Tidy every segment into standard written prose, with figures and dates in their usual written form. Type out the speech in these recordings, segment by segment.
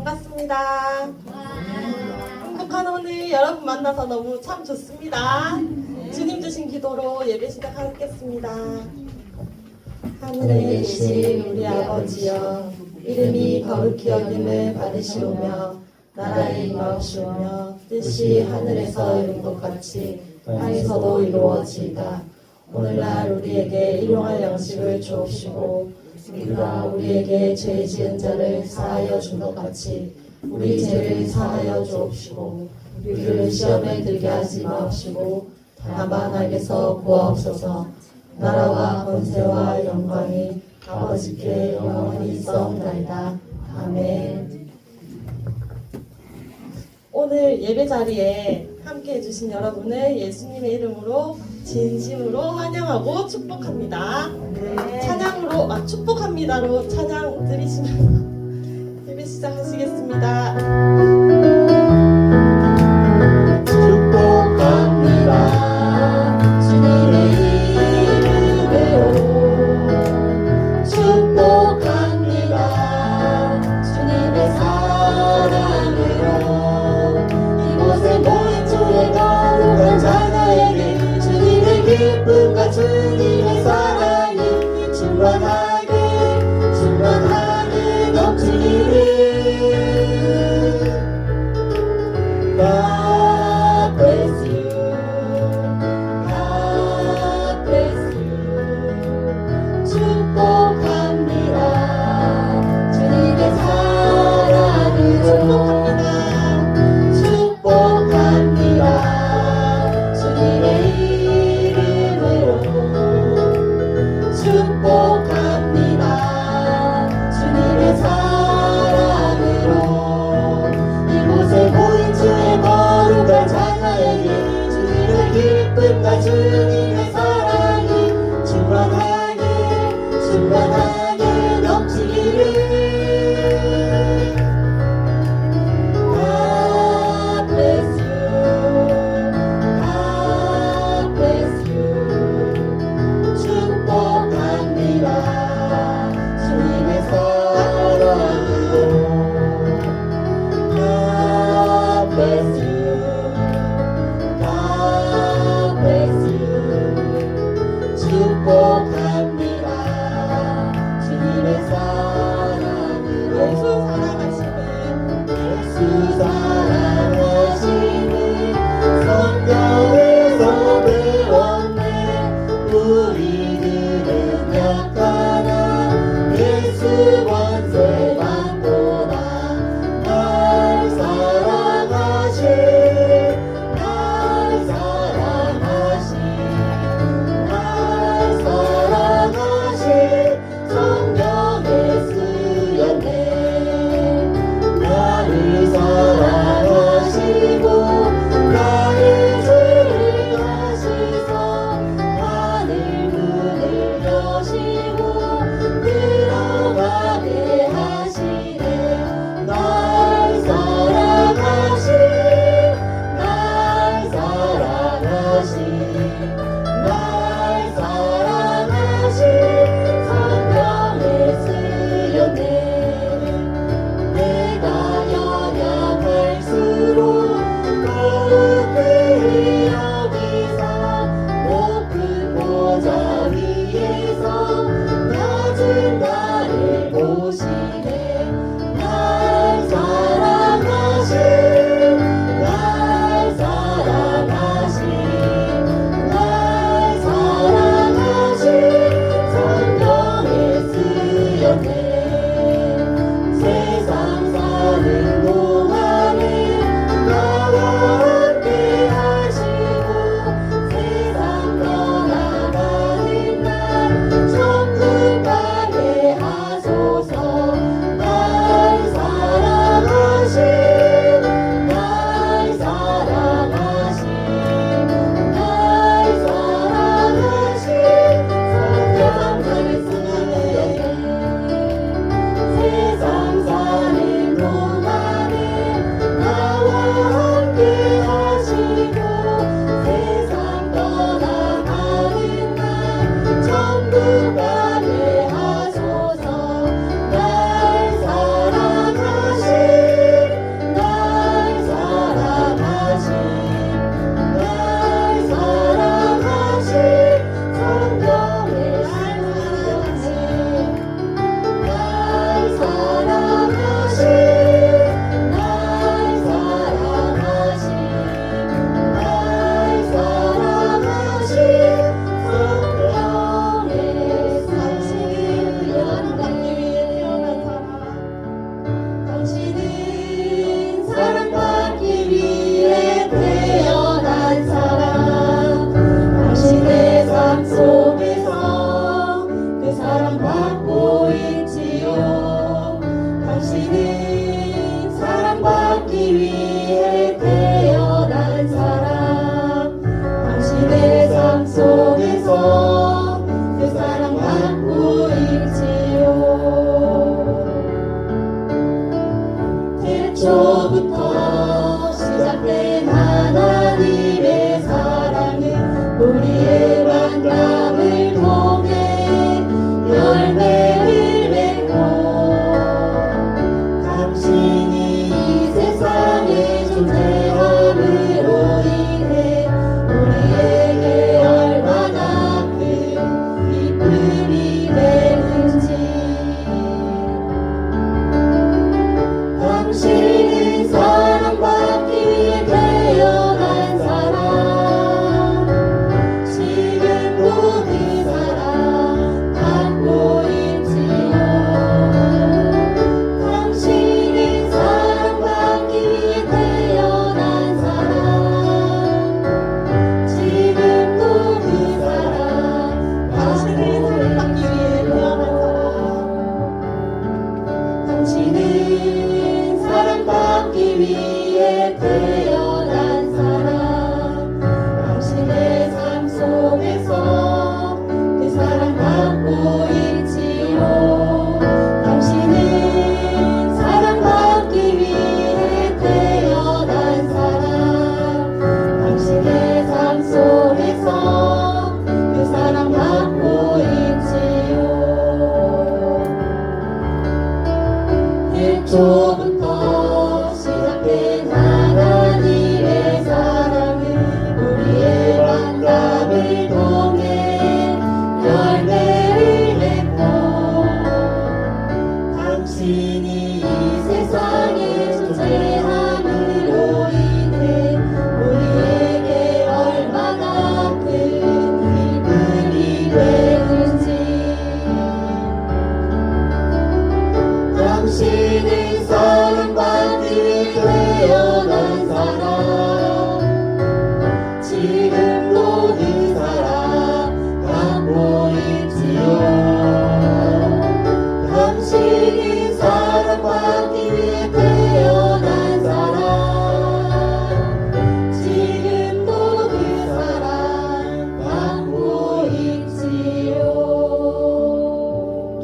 반갑습니다. 행복한 오늘 여러분 만나서 너무 참 좋습니다. 주님 주신 기도로 예배 시작하겠습니다. 하늘에 계신 우리 아버지여, 이름이 거룩히 여김을 받으시오며 나라의 임하옵시오며 뜻이 하늘에서 이룬 것 같이 땅에서도 이루어지이다. 오늘날 우리에게 일용할 양식을 주옵시고 우리가 우리에게 죄 지은 자를 사하여 준 것 같이 우리 죄를 사하여 주옵시고 우리를 시험에 들게 하지 마옵시고 다만 악에서 구하옵소서. 나라와 권세와 영광이 아버지께 영원히 있사옵나이다. 아멘. 오늘 예배 자리에 함께 해주신 여러분을 예수님의 이름으로 진심으로 환영하고 축복합니다. 찬양으로 축복합니다로 찬양 드리시면 예배 시작하시겠습니다. 축복합니다. 주님의 이름으로 축복합니다. 주님의 사랑으로 이곳에 모인 주의 거룩한 자녀에게 주님의 기쁨과 주님의 사랑이 충만하게 넘치기를. God bless you. God bless you. 축복합니다. 주님의 사랑으로 축복합니다. 주님의 이름으로 축복합니다. 주님의 사랑으로 당신은 사랑받기 위해 태어난 사람. 당신의 삶 속에서 그 사랑 받고 있지요. 태초부터 시작된 하나님의 사랑은 우리의 만남을 통해 열매를 맺고 당신이 이 세상에 존재함으로 인해 우리에게 얼마나 큰 기쁨이 되는지. 당신은 사랑받기 위해 태어난 사람. 지금도 그 사랑 받고 있지요. 당신은 사랑받기 위해 태어난 사람. 지금도 그 사랑 당신은 사랑받기 위해 태어난 사람. 당신은 사랑받기 위해 태어난 사람. 당신의 삶 속에서 그 사랑 받고 있지요. 당신은 사랑받기 위해 태어난 사람. 당신의 삶 속에서 그 사랑 받고 있지요. 태초부터 시작된 하나님의 사랑은 우리의 만남을 통해 열매를 맺고 당신이 이 세상에 존재함으로 인해 우리에게 얼마나 큰 기쁨이 되는지. 당신은 사랑받기 위해 태어난 사람. 지금도 그 사랑 받고 있지요. 당신은 사랑받기 위해 태어난 사람. 지금도 그 사랑 받고 있지요.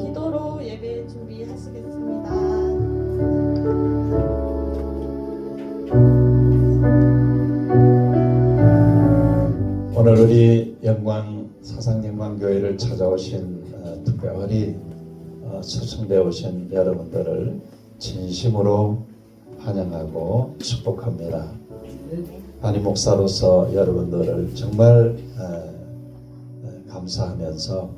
기도로 예배 준비하시겠습니다. 오늘 우리 영광 사상영광교회를 찾아오신 특별히 초청되어 오신 여러분들을 진심으로 환영하고 축복합니다. 담임 목사로서 여러분들을 정말 감사하면서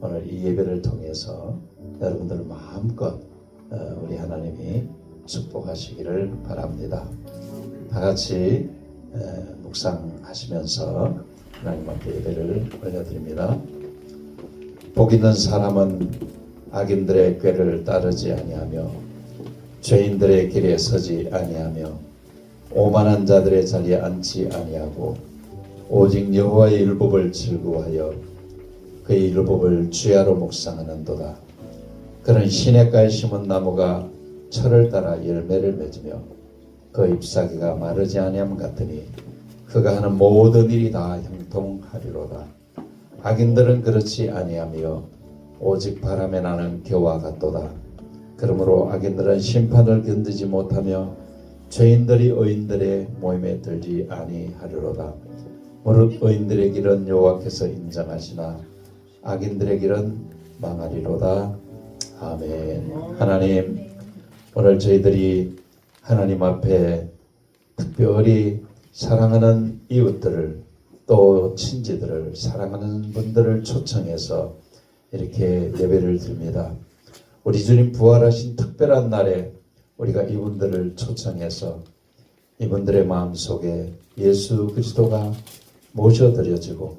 오늘 이 예배를 통해서 여러분들을 마음껏 우리 하나님이 축복하시기를 바랍니다. 다 같이 묵상하시면서 하나님 앞에 예배를 올려드립니다. 복 있는 사람은 악인들의 꾀를 따르지 아니하며 죄인들의 길에 서지 아니하며 오만한 자들의 자리에 앉지 아니하고 오직 여호와의 율법을 즐거워하여 그의 율법을 주야로 묵상하는도다. 그는 시냇가에 심은 나무가 철을 따라 열매를 맺으며 그 잎사귀가 마르지 아니함 같으니 그가 하는 모든 일이 다 형통하리로다. 악인들은 그렇지 아니하며 오직 바람에 나는 겨와 같도다. 그러므로 악인들은 심판을 견디지 못하며 죄인들이 의인들의 모임에 들지 아니하리로다. 무릇 의인들의 길은 여호와께서 인정하시나 악인들의 길은 망하리로다. 아멘. 하나님, 오늘 저희들이 하나님 앞에 특별히 사랑하는 이웃들을 또 친지들을 사랑하는 분들을 초청해서 이렇게 예배를 드립니다. 우리 주님 부활하신 특별한 날에 우리가 이분들을 초청해서 이분들의 마음속에 예수 그리스도가 모셔드려지고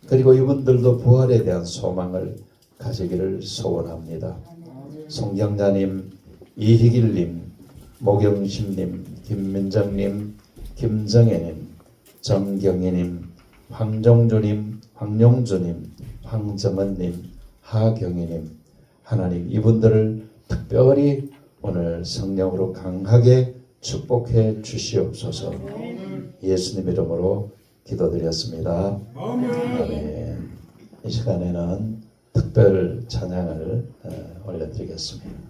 그리고 이분들도 부활에 대한 소망을 가지기를 소원합니다. 송경자님, 이희길님, 모경심님, 김민정님, 김정혜님, 정경희님, 황정주님, 황용주님, 황정은님, 하경희님, 하나님 이분들을 특별히 오늘 성령으로 강하게 축복해 주시옵소서. 예수님 이름으로 기도드렸습니다. 아멘. 이 시간에는 특별 찬양을 올려드리겠습니다.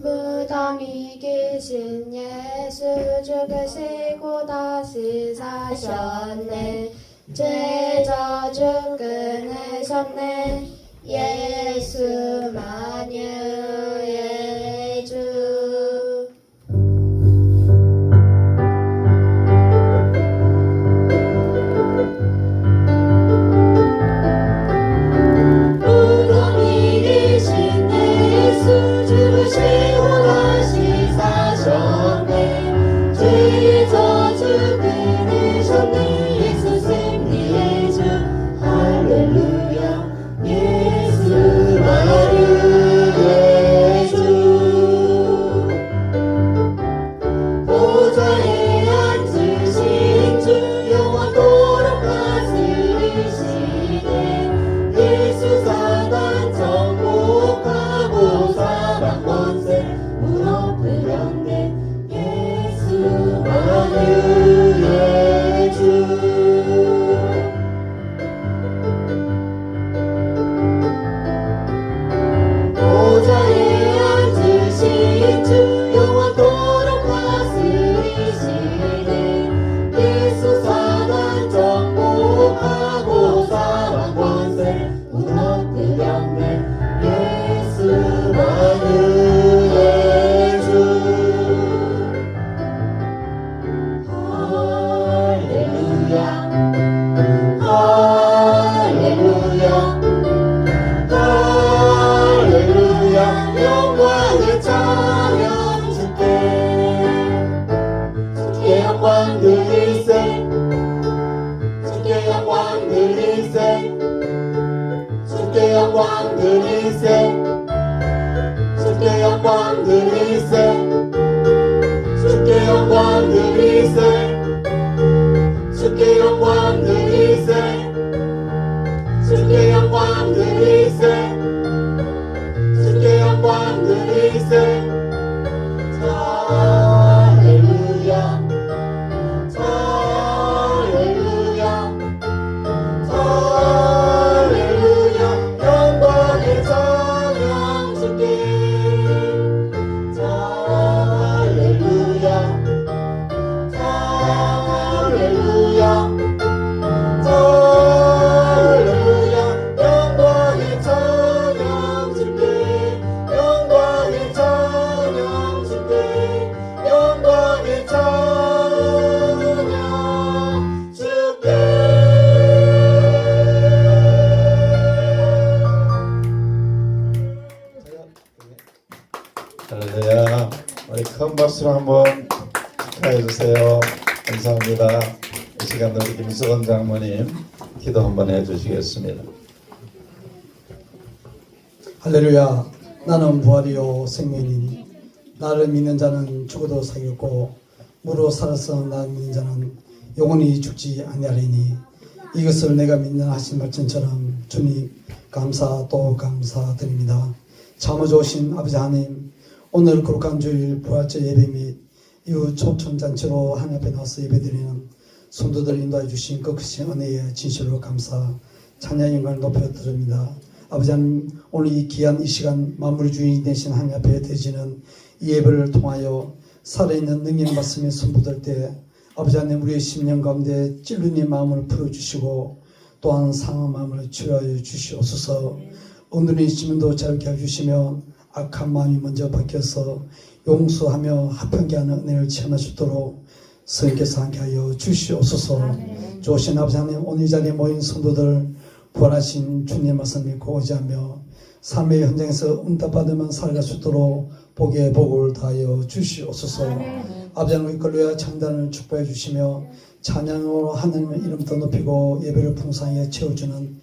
무덤이 계신 예수 죽으시고 다시 사셨네. 죄 저주 끊으셨네. 예수 만유의 주. 무덤이 계신 예수 죽으시고 다시 사셨네. 죄의 저주 끊으셨네. 예수 승리의 주. 할렐루야. 예수 만유의 주. 보좌에 앉으신 주 영원토록 다스리시네. 예수 사단 정복하고 사방 권세 무너뜨렸네. 예수 만유의 주. 보좌에 앉으신 주 영원토록 다스리시네. 예수 사단 정복하고 사방 권세 무너뜨렸네. 예수 만유의 주. 할렐루야. 할렐루야. 할렐루야. 영광의 찬양 주께. 주께 영광 드리세. 주께 영광 드리세. 주께 영광 드리세. 주께 영광 드리세. 주께 영광 드리세. 주께 영광 드리세. 주께 영광 드리세. 주께 영광 드리세. 할렐루야. 할렐루야. 할렐루야. 영광의 찬양 주께. 할렐루야. 할렐루야. 할렐루야. 영광의 찬양 주께. 영광의 찬양 주께. 영광의 찬양 주께. 할렐루야. 우리 큰 박수로 한번 축하해 주세요. 감사합니다. 이 시간도 우리 김수건 장모님 기도 한번 해주시겠습니다. 할렐루야. 나는 부활이요 생명이니 나를 믿는 자는 죽어도 살겠고 무로 살아서 나를 믿는 자는 영원히 죽지 아니하리니 이것을 내가 믿는 하신 말씀처럼 주님 감사 또 감사드립니다. 참 좋으신 아버지 하나님, 오늘 거룩한 주일 부활절 예배 및 이후 초청잔치로 하나님 앞에 나와서 예배드리는 성도들 인도해 주신 그 크신 은혜에 진실로 감사 찬양 영광을 높여드립니다. 아버지 하나님, 오늘 이 귀한 이 시간 만물 주인 되신 하나님 앞에 드리는 이 예배를 통하여 살아있는 능력 말씀에 손붙을 때 아버지 하나님, 우리의 심령 가운데 찔린 마음을 풀어주시고 또한 상한 마음을 치료하여 주시옵소서. 오늘의 시민도 자유케 해주시며 악한 마음이 먼저 바뀌어서 용서하며 합평케 하는 은혜를 체험할 수 있도록 성령께서 함께 하여 주시옵소서. 좋으신 아버지 하나님, 오늘 이 자리에 모인 성도들 부활하신 주님 말씀 믿고 의지하며 삶의 현장에서 응답받으면 살아갈 수 있도록 복의 복을 다하여 주시옵소서. 아버지 하나님, 이끌로야 창단을 축복해 주시며 찬양으로 하나님의 이름 더 높이고 예배를 풍성하게 채워주는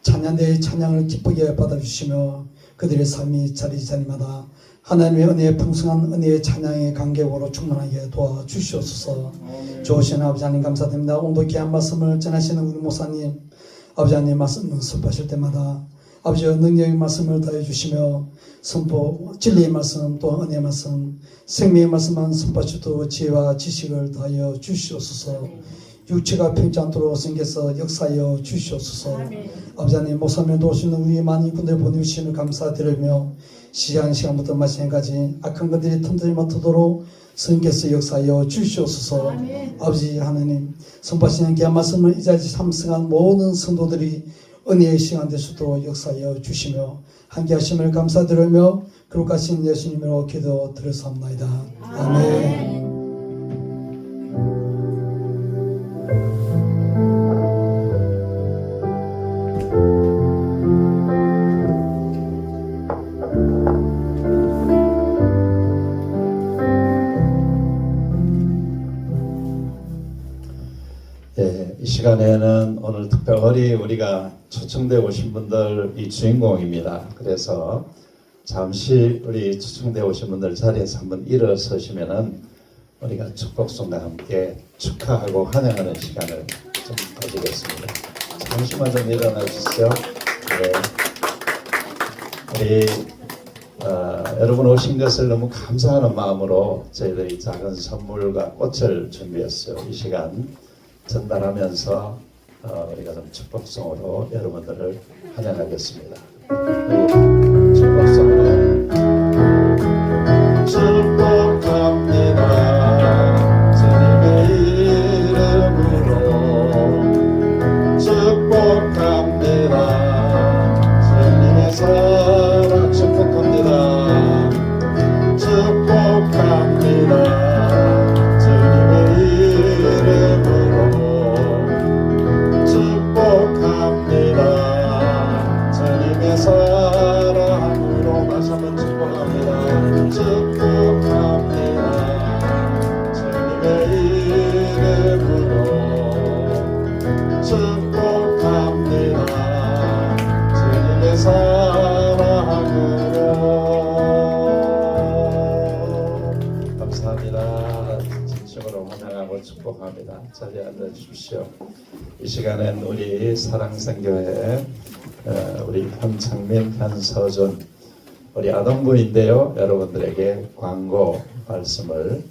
찬양대의 찬양을 기쁘게 받아주시며 그들의 삶이 자리자리마다 하나님의 은혜의 풍성한 은혜의 찬양의 간격으로 충만하게 도와주시옵소서. 좋으신 아버지 하나님 감사드립니다. 오늘도 귀한 말씀을 전하시는 우리 목사님, 아버지 하나님 말씀 연습하실 때마다 아버지의 능력의 말씀을 더해 주시며 선포 진리의 말씀 또 은혜의 말씀 생명의 말씀만 선포하시도 지혜와 지식을 더하여 주시옵소서. 육체가 편치 않도록 생겨서 역사하여 주시옵소서. 아버지 하나님 목사님 도우시는 우리 많은 분들 보내주시면 감사드리며 시간부터 마지막까지 악한 것들이 틈들이 맡도록 성께서 역사하여 주시옵소서. 아버지 하나님 선포하시는 귀한 말씀을 이 자리에 참석한 모든 성도들이 은혜의 시간 될 수도 역사하여 주시며 함께 하심을 감사드리며 그룩하신 예수님으로 기도 드렸사옵나이다. 아멘. 이 시간에는 오늘 특별히 우리가 초청되어 오신 분들이 주인공입니다. 그래서 잠시 우리 초청되어 오신 분들 자리에서 한번 일어서시면은 우리가 축복송과 함께 축하하고 환영하는 시간을 좀 가지겠습니다. 잠시만 좀 일어나 주시죠. 네. 우리 여러분 오신 것을 너무 감사하는 마음으로 저희들이 작은 선물과 꽃을 준비했어요. 이 시간 전달하면서 우리가 좀 축복송으로 여러분들을 환영하겠습니다. 축복송으로 축복합니다. 주님의 이름으로 축복합니다. 주님의 사랑 축복합니다. 축복합니다. 사랑으로 다시 한번 축복합니다. 축복합니다. 주님의 이름으로 축복합니다. 주님의 사랑으로 감사합니다. 진심으로 환영하고 축복합니다. 자리에 앉아주십시오. 이 시간엔 우리 사랑생교회 우리 현창민, 현서준 우리 아동부인데요. 여러분들에게 광고 말씀을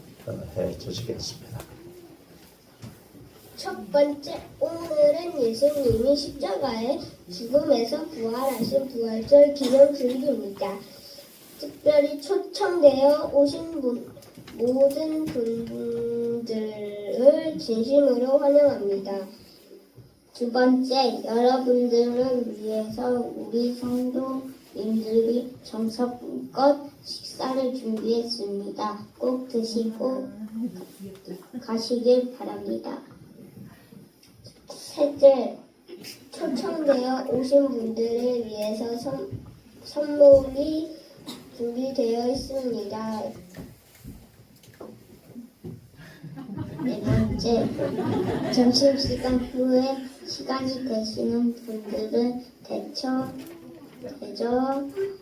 해 주시겠습니다. 첫 번째, 오늘은 예수님이 십자가의 죽음에서 부활하신 부활절 기념 주일입니다. 특별히 초청되어 오신 모든 분들을 진심으로 환영합니다. 두 번째, 여러분들을 위해서 우리 성도님들이 정성껏 식사를 준비했습니다. 꼭 드시고 가시길 바랍니다. 셋째, 초청되어 오신 분들을 위해서 선물이 준비되어 있습니다. 네 번째, 점심시간 후에 시간이 되시는 분들은 대저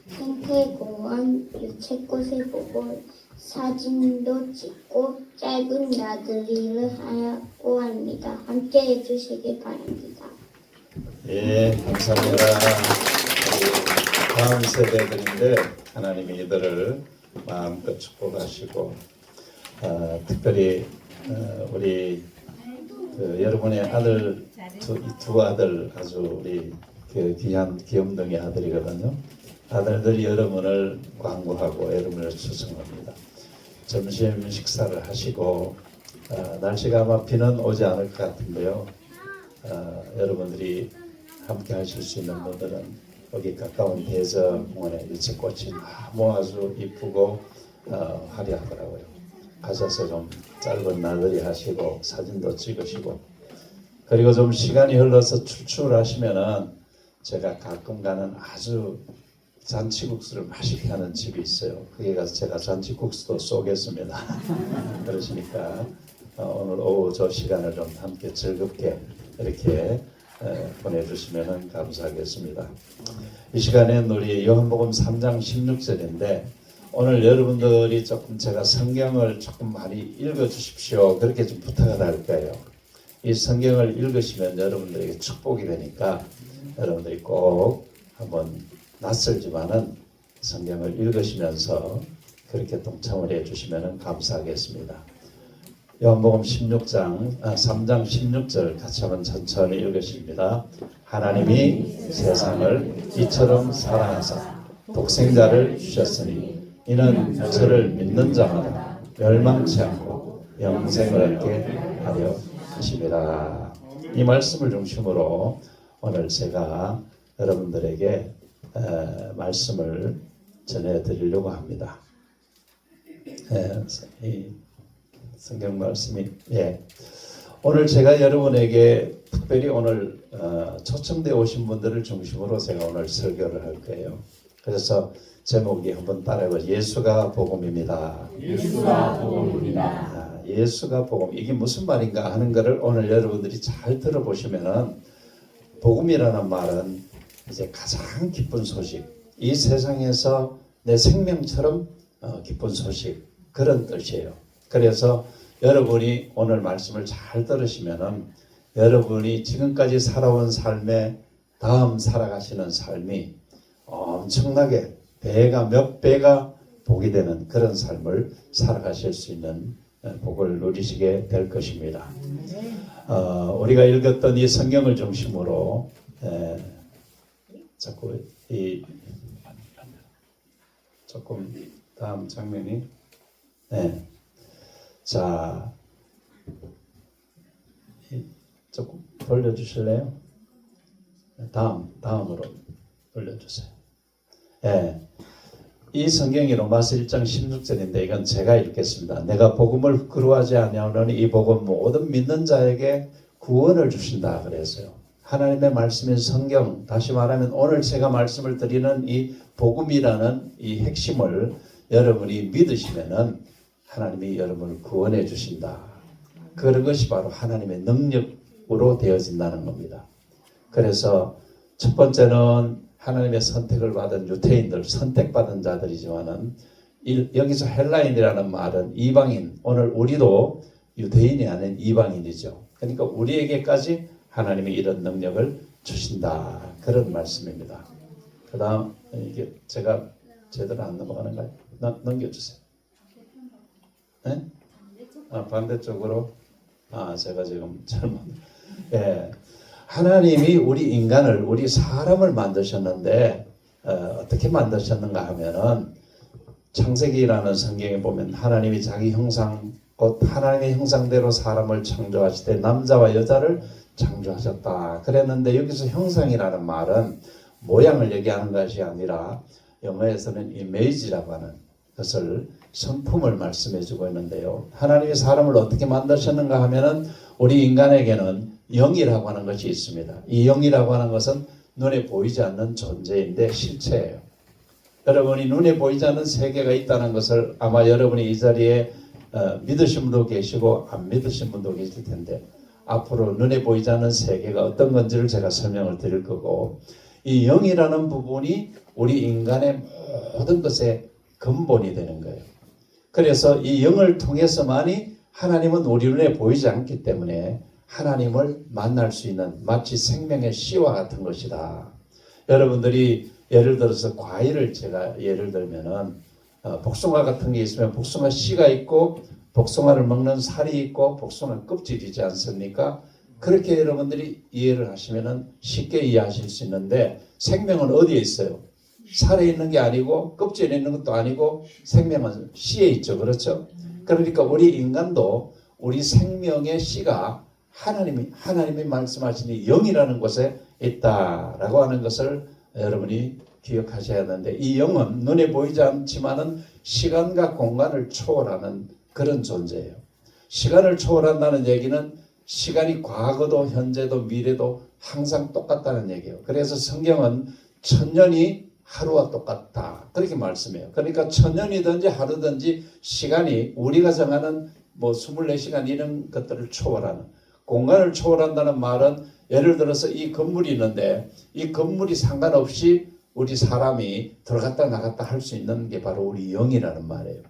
생태공원 유채꽃을 보고 사진도 찍고 짧은 나들이를 하고 합니다. 함께 해주시기 바랍니다. 예, 감사합니다. 다음 세대들인데 하나님이 이들을 마음껏 축복하시고 특별히 우리 여러분의 아들 두 아들 아주 우리 귀한 귀염둥이 아들이거든요. 아들들이 여러분을 광고하고 여러분을 초청합니다. 점심 식사를 하시고 날씨가 아마 비는 오지 않을 것 같은데요. 여러분들이 함께 하실 수 있는 분들은 여기 가까운 대저공원에 유채꽃이 너무 아주 이쁘고 화려하더라고요. 가셔서 좀 짧은 나들이 하시고 사진도 찍으시고 그리고 좀 시간이 흘러서 출출하시면은 제가 가끔 가는 아주 잔치국수를 맛있게 하는 집이 있어요. 거기 가서 제가 잔치국수도 쏘겠습니다. 그러시니까 오늘 오후 저 시간을 좀 함께 즐겁게 이렇게 보내주시면 감사하겠습니다. 이 시간엔 우리 요한복음 3장 16절인데 오늘 여러분들이 조금 제가 성경을 조금 많이 읽어주십시오. 그렇게 좀 부탁을 할 거예요. 이 성경을 읽으시면 여러분들에게 축복이 되니까 여러분들이 꼭 한번 낯설지만은 성경을 읽으시면서 그렇게 동참을 해주시면 감사하겠습니다. 요한복음 3장 16절 같이 한번 천천히 읽으십니다. 하나님이 세상을 이처럼 사랑하사 독생자를 주셨으니 이는 저를 믿는 자마다 멸망치 않고 영생을 얻게 하려 하심이라. 이 말씀을 중심으로 오늘 제가 여러분들에게 말씀을 전해드리려고 합니다. 이 성경 말씀이 오늘 제가 여러분에게 특별히 오늘 초청되어 오신 분들을 중심으로 제가 오늘 설교를 할 거예요. 그래서 제목이 한번 따라해봐. 예수가 복음입니다. 예수가 복음입니다. 예수가 복음. 이게 무슨 말인가 하는 것을 오늘 여러분들이 잘 들어보시면은 복음이라는 말은 이제 가장 기쁜 소식. 이 세상에서 내 생명처럼 기쁜 소식. 그런 뜻이에요. 그래서 여러분이 오늘 말씀을 잘 들으시면은 여러분이 지금까지 살아온 삶에 다음 살아가시는 삶이 엄청나게 배가 몇 배가 복이 되는 그런 삶을 살아가실 수 있는 복을 누리시게 될 것입니다. 우리가 읽었던 이 성경을 중심으로 자꾸 조금 다음 장면이 자 조금 돌려주실래요? 다음으로 돌려주세요. 이 성경이 로마서 1장 16절인데 이건 제가 읽겠습니다. 내가 복음을 거루하지 아니하노니 이 복음 모든 믿는 자에게 구원을 주신다 그랬어요. 하나님의 말씀인 성경, 다시 말하면 오늘 제가 말씀을 드리는 이 복음이라는 이 핵심을 여러분이 믿으시면은 하나님이 여러분을 구원해 주신다. 그런 것이 바로 하나님의 능력으로 되어진다는 겁니다. 그래서 첫 번째는 하나님의 선택을 받은 유대인들, 선택받은 자들이지만은 여기서 헬라인이라는 말은 이방인, 오늘 우리도 유대인이 아닌 이방인이죠. 그러니까 우리에게까지 하나님이 이런 능력을 주신다. 그런 말씀입니다. 그 다음 이게 제가 제대로 안 넘어가는가요? 넘겨주세요. 네? 반대쪽으로 제가 지금 잘못 하나님이 우리 인간을, 우리 사람을 만드셨는데 어떻게 만드셨는가 하면은 창세기라는 성경에 보면 하나님이 자기 형상, 곧 하나님의 형상대로 사람을 창조하실 때 남자와 여자를 창조하셨다. 그랬는데 여기서 형상이라는 말은 모양을 얘기하는 것이 아니라 영어에서는 image라고 하는 것을 성품을 말씀해 주고 있는데요. 하나님이 사람을 어떻게 만드셨는가 하면은 우리 인간에게는 영이라고 하는 것이 있습니다. 이 영이라고 하는 것은 눈에 보이지 않는 존재인데 실체예요. 여러분이 눈에 보이지 않는 세계가 있다는 것을 아마 여러분이 이 자리에 믿으신 분도 계시고 안 믿으신 분도 계실 텐데 앞으로 눈에 보이지 않는 세계가 어떤 건지를 제가 설명을 드릴 거고 이 영이라는 부분이 우리 인간의 모든 것의 근본이 되는 거예요. 그래서 이 영을 통해서만이 하나님은 우리 눈에 보이지 않기 때문에 하나님을 만날 수 있는 마치 생명의 씨와 같은 것이다. 여러분들이 예를 들어서 과일을 제가 예를 들면은 복숭아 같은 게 있으면 복숭아 씨가 있고 복숭아를 먹는 살이 있고 복숭아 껍질이지 않습니까? 그렇게 여러분들이 이해를 하시면은 쉽게 이해하실 수 있는데 생명은 어디에 있어요? 살에 있는 게 아니고 껍질에 있는 것도 아니고 생명은 씨에 있죠. 그렇죠? 그러니까 우리 인간도 우리 생명의 씨가 하나님이 말씀하시니 영이라는 곳에 있다라고 하는 것을 여러분이 기억하셔야 하는데 이 영은 눈에 보이지 않지만은 시간과 공간을 초월하는 그런 존재예요. 시간을 초월한다는 얘기는 시간이 과거도 현재도 미래도 항상 똑같다는 얘기예요. 그래서 성경은 1000년이 하루와 똑같다. 그렇게 말씀해요. 그러니까 1000년이든지 하루든지 시간이 우리가 정하는 24시간 이런 것들을 초월하는 공간을 초월한다는 말은 예를 들어서 이 건물이 있는데 이 건물이 상관없이 우리 사람이 들어갔다 나갔다 할 수 있는 게 바로 우리 영이라는 말이에요.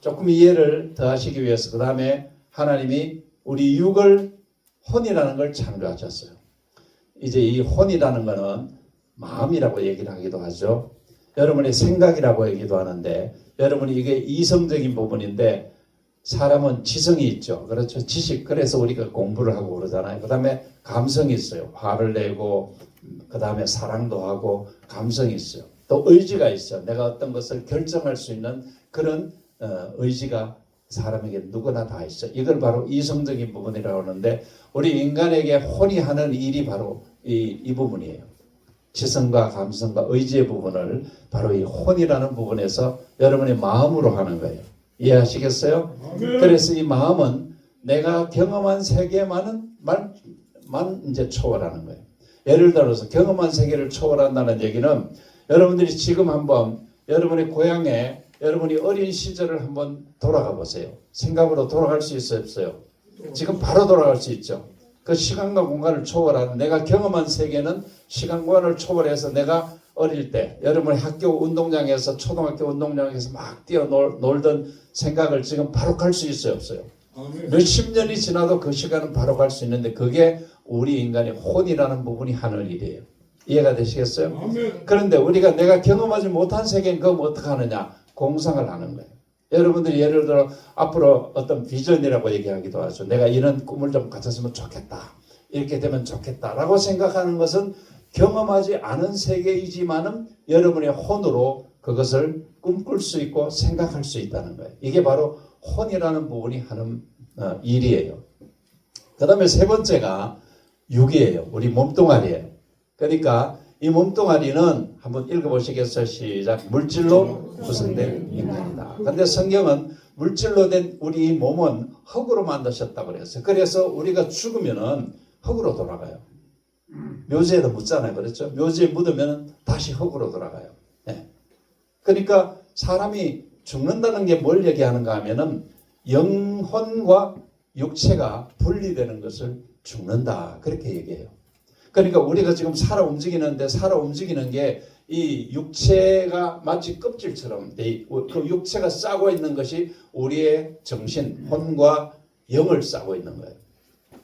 조금 이해를 더 하시기 위해서 그 다음에 하나님이 우리 육을 혼이라는 걸 창조하셨어요. 이제 이 혼이라는 거는 마음이라고 얘기를 하기도 하죠. 여러분의 생각이라고 얘기도 하는데, 여러분이 이게 이성적인 부분인데, 사람은 지성이 있죠. 그렇죠. 지식. 그래서 우리가 공부를 하고 그러잖아요. 그 다음에 감성이 있어요. 화를 내고, 그 다음에 사랑도 하고, 감성이 있어요. 또 의지가 있어요. 내가 어떤 것을 결정할 수 있는 그런 의지가 사람에게 누구나 다 있어. 이걸 바로 이성적인 부분이라고 하는데, 우리 인간에게 혼이 하는 일이 바로 이 부분이에요. 지성과 감성과 의지의 부분을 바로 이 혼이라는 부분에서 여러분의 마음으로 하는 거예요. 이해하시겠어요? 그래서 이 마음은 내가 경험한 세계만은 이제 초월하는 거예요. 예를 들어서 경험한 세계를 초월한다는 얘기는, 여러분들이 지금 한번 여러분의 고향에 여러분이 어린 시절을 한번 돌아가 보세요. 생각으로 돌아갈 수 있어요, 없어요? 지금 바로 돌아갈 수 있죠. 그 시간과 공간을 초월하는, 내가 경험한 세계는 시간 공간을 초월해서 내가 어릴 때 여러분의 학교 운동장에서, 초등학교 운동장에서 막 뛰어 놀던 생각을 지금 바로 갈 수 있어요, 없어요? 몇십 년이 지나도 그 시간은 바로 갈 수 있는데, 그게 우리 인간의 혼이라는 부분이 하는 일이에요. 이해가 되시겠어요? 그런데 우리가 내가 경험하지 못한 세계는 그럼 어떻게 하느냐? 공상을 하는 거예요. 여러분들이 예를 들어 앞으로 어떤 비전이라고 얘기하기도 하죠. 내가 이런 꿈을 좀 가졌으면 좋겠다. 이렇게 되면 좋겠다라고 생각하는 것은 경험하지 않은 세계이지만은 여러분의 혼으로 그것을 꿈꿀 수 있고 생각할 수 있다는 거예요. 이게 바로 혼이라는 부분이 하는 일이에요. 그 다음에 세 번째가 육이에요. 우리 몸뚱아리예요. 그러니까 이 몸뚱아리는 한번 읽어보시겠어요? 시작. 물질로 구성된 인간이다. 그런데 성경은 물질로 된 우리 몸은 흙으로 만드셨다고 그랬어요. 그래서 우리가 죽으면은 흙으로 돌아가요. 묘지에도 묻잖아요. 그렇죠? 묘지에 묻으면 다시 흙으로 돌아가요. 네. 그러니까 사람이 죽는다는 게 뭘 얘기하는가 하면은 영혼과 육체가 분리되는 것을 죽는다. 그렇게 얘기해요. 그러니까 우리가 지금 살아 움직이는데, 살아 움직이는 게 이 육체가 마치 껍질처럼 그 육체가 싸고 있는 것이 우리의 정신, 혼과 영을 싸고 있는 거예요.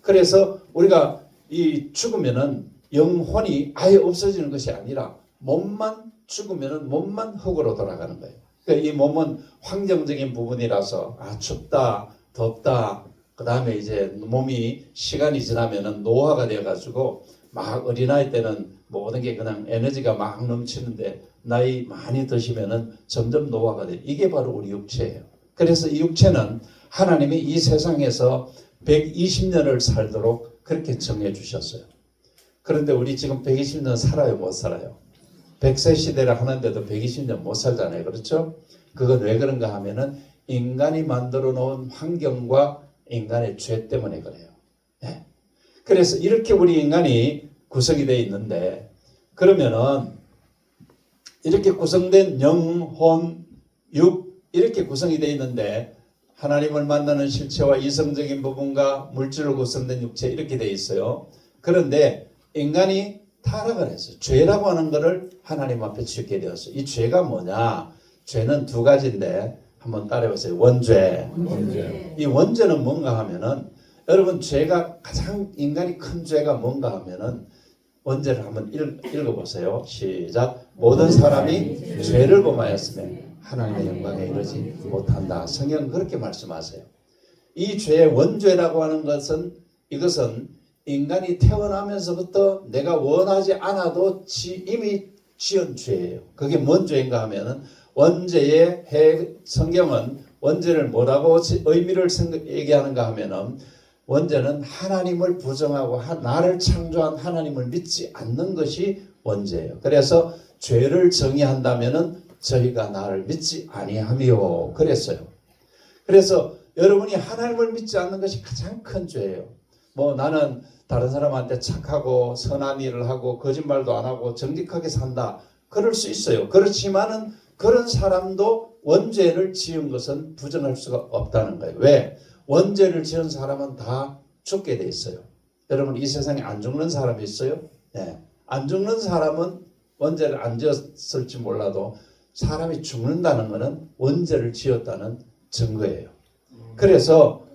그래서 우리가 이 죽으면은 영혼이 아예 없어지는 것이 아니라 몸만 죽으면은 몸만 흙으로 돌아가는 거예요. 그러니까 이 몸은 환경적인 부분이라서 춥다, 덥다, 그 다음에 이제 몸이 시간이 지나면은 노화가 되어가지고 막 어린아이 때는 모든 게 그냥 에너지가 막 넘치는데, 나이 많이 드시면은 점점 노화가 돼요. 이게 바로 우리 육체예요. 그래서 이 육체는 하나님이 이 세상에서 120년을 살도록 그렇게 정해 주셨어요. 그런데 우리 지금 120년 살아요, 못 살아요? 100세 시대를 하는데도 120년 못 살잖아요. 그렇죠? 그건 왜 그런가 하면은 인간이 만들어 놓은 환경과 인간의 죄 때문에 그래요. 네. 그래서 이렇게 우리 인간이 구성이 되어 있는데, 그러면은 이렇게 구성된 영, 혼, 육, 이렇게 구성이 되어 있는데, 하나님을 만나는 실체와 이성적인 부분과 물질로 구성된 육체, 이렇게 되어 있어요. 그런데 인간이 타락을 했어요. 죄라고 하는 것을 하나님 앞에 짓게 되었어요. 이 죄가 뭐냐? 죄는 두 가지인데 한번 따라해보세요. 원죄. 이 원죄는 뭔가 하면은, 여러분, 죄가 가장 인간이 큰 죄가 뭔가 하면은 원죄를 한번 읽어보세요. 시작. 모든 사람이 죄를 범하였으면 하나님의 영광에 이르지 못한다. 성경은 그렇게 말씀하세요. 이 죄의 원죄라고 하는 것은, 이것은 인간이 태어나면서부터 내가 원하지 않아도 이미 지은 죄예요. 그게 뭔 죄인가 하면은, 성경은 원죄를 뭐라고 의미를 얘기하는가 하면은, 원죄는 하나님을 부정하고 나를 창조한 하나님을 믿지 않는 것이 원죄예요. 그래서 죄를 정의한다면은 저희가 나를 믿지 아니하며 그랬어요. 그래서 여러분이 하나님을 믿지 않는 것이 가장 큰 죄예요. 뭐 나는 다른 사람한테 착하고 선한 일을 하고 거짓말도 안 하고 정직하게 산다. 그럴 수 있어요. 그렇지만은 그런 사람도 원죄를 지은 것은 부정할 수가 없다는 거예요. 왜? 원죄를 지은 사람은 다 죽게 돼 있어요. 여러분, 이 세상에 안 죽는 사람이 있어요? 네. 안 죽는 사람은 원죄를 안 지었을지 몰라도 사람이 죽는다는 것은 원죄를 지었다는 증거예요. 그래서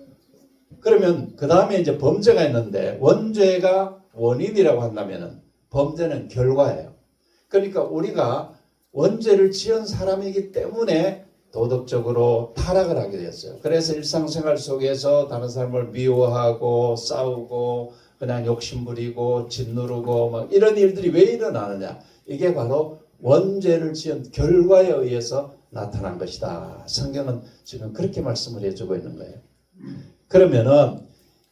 그러면 그 다음에 이제 범죄가 있는데, 원죄가 원인이라고 한다면 범죄는 결과예요. 그러니까 우리가 원죄를 지은 사람이기 때문에 도덕적으로 타락을 하게 됐어요. 그래서 일상생활 속에서 다른 사람을 미워하고 싸우고 그냥 욕심부리고 짓누르고 막 이런 일들이 왜 일어나느냐. 이게 바로 원죄를 지은 결과에 의해서 나타난 것이다. 성경은 지금 그렇게 말씀을 해주고 있는 거예요. 그러면은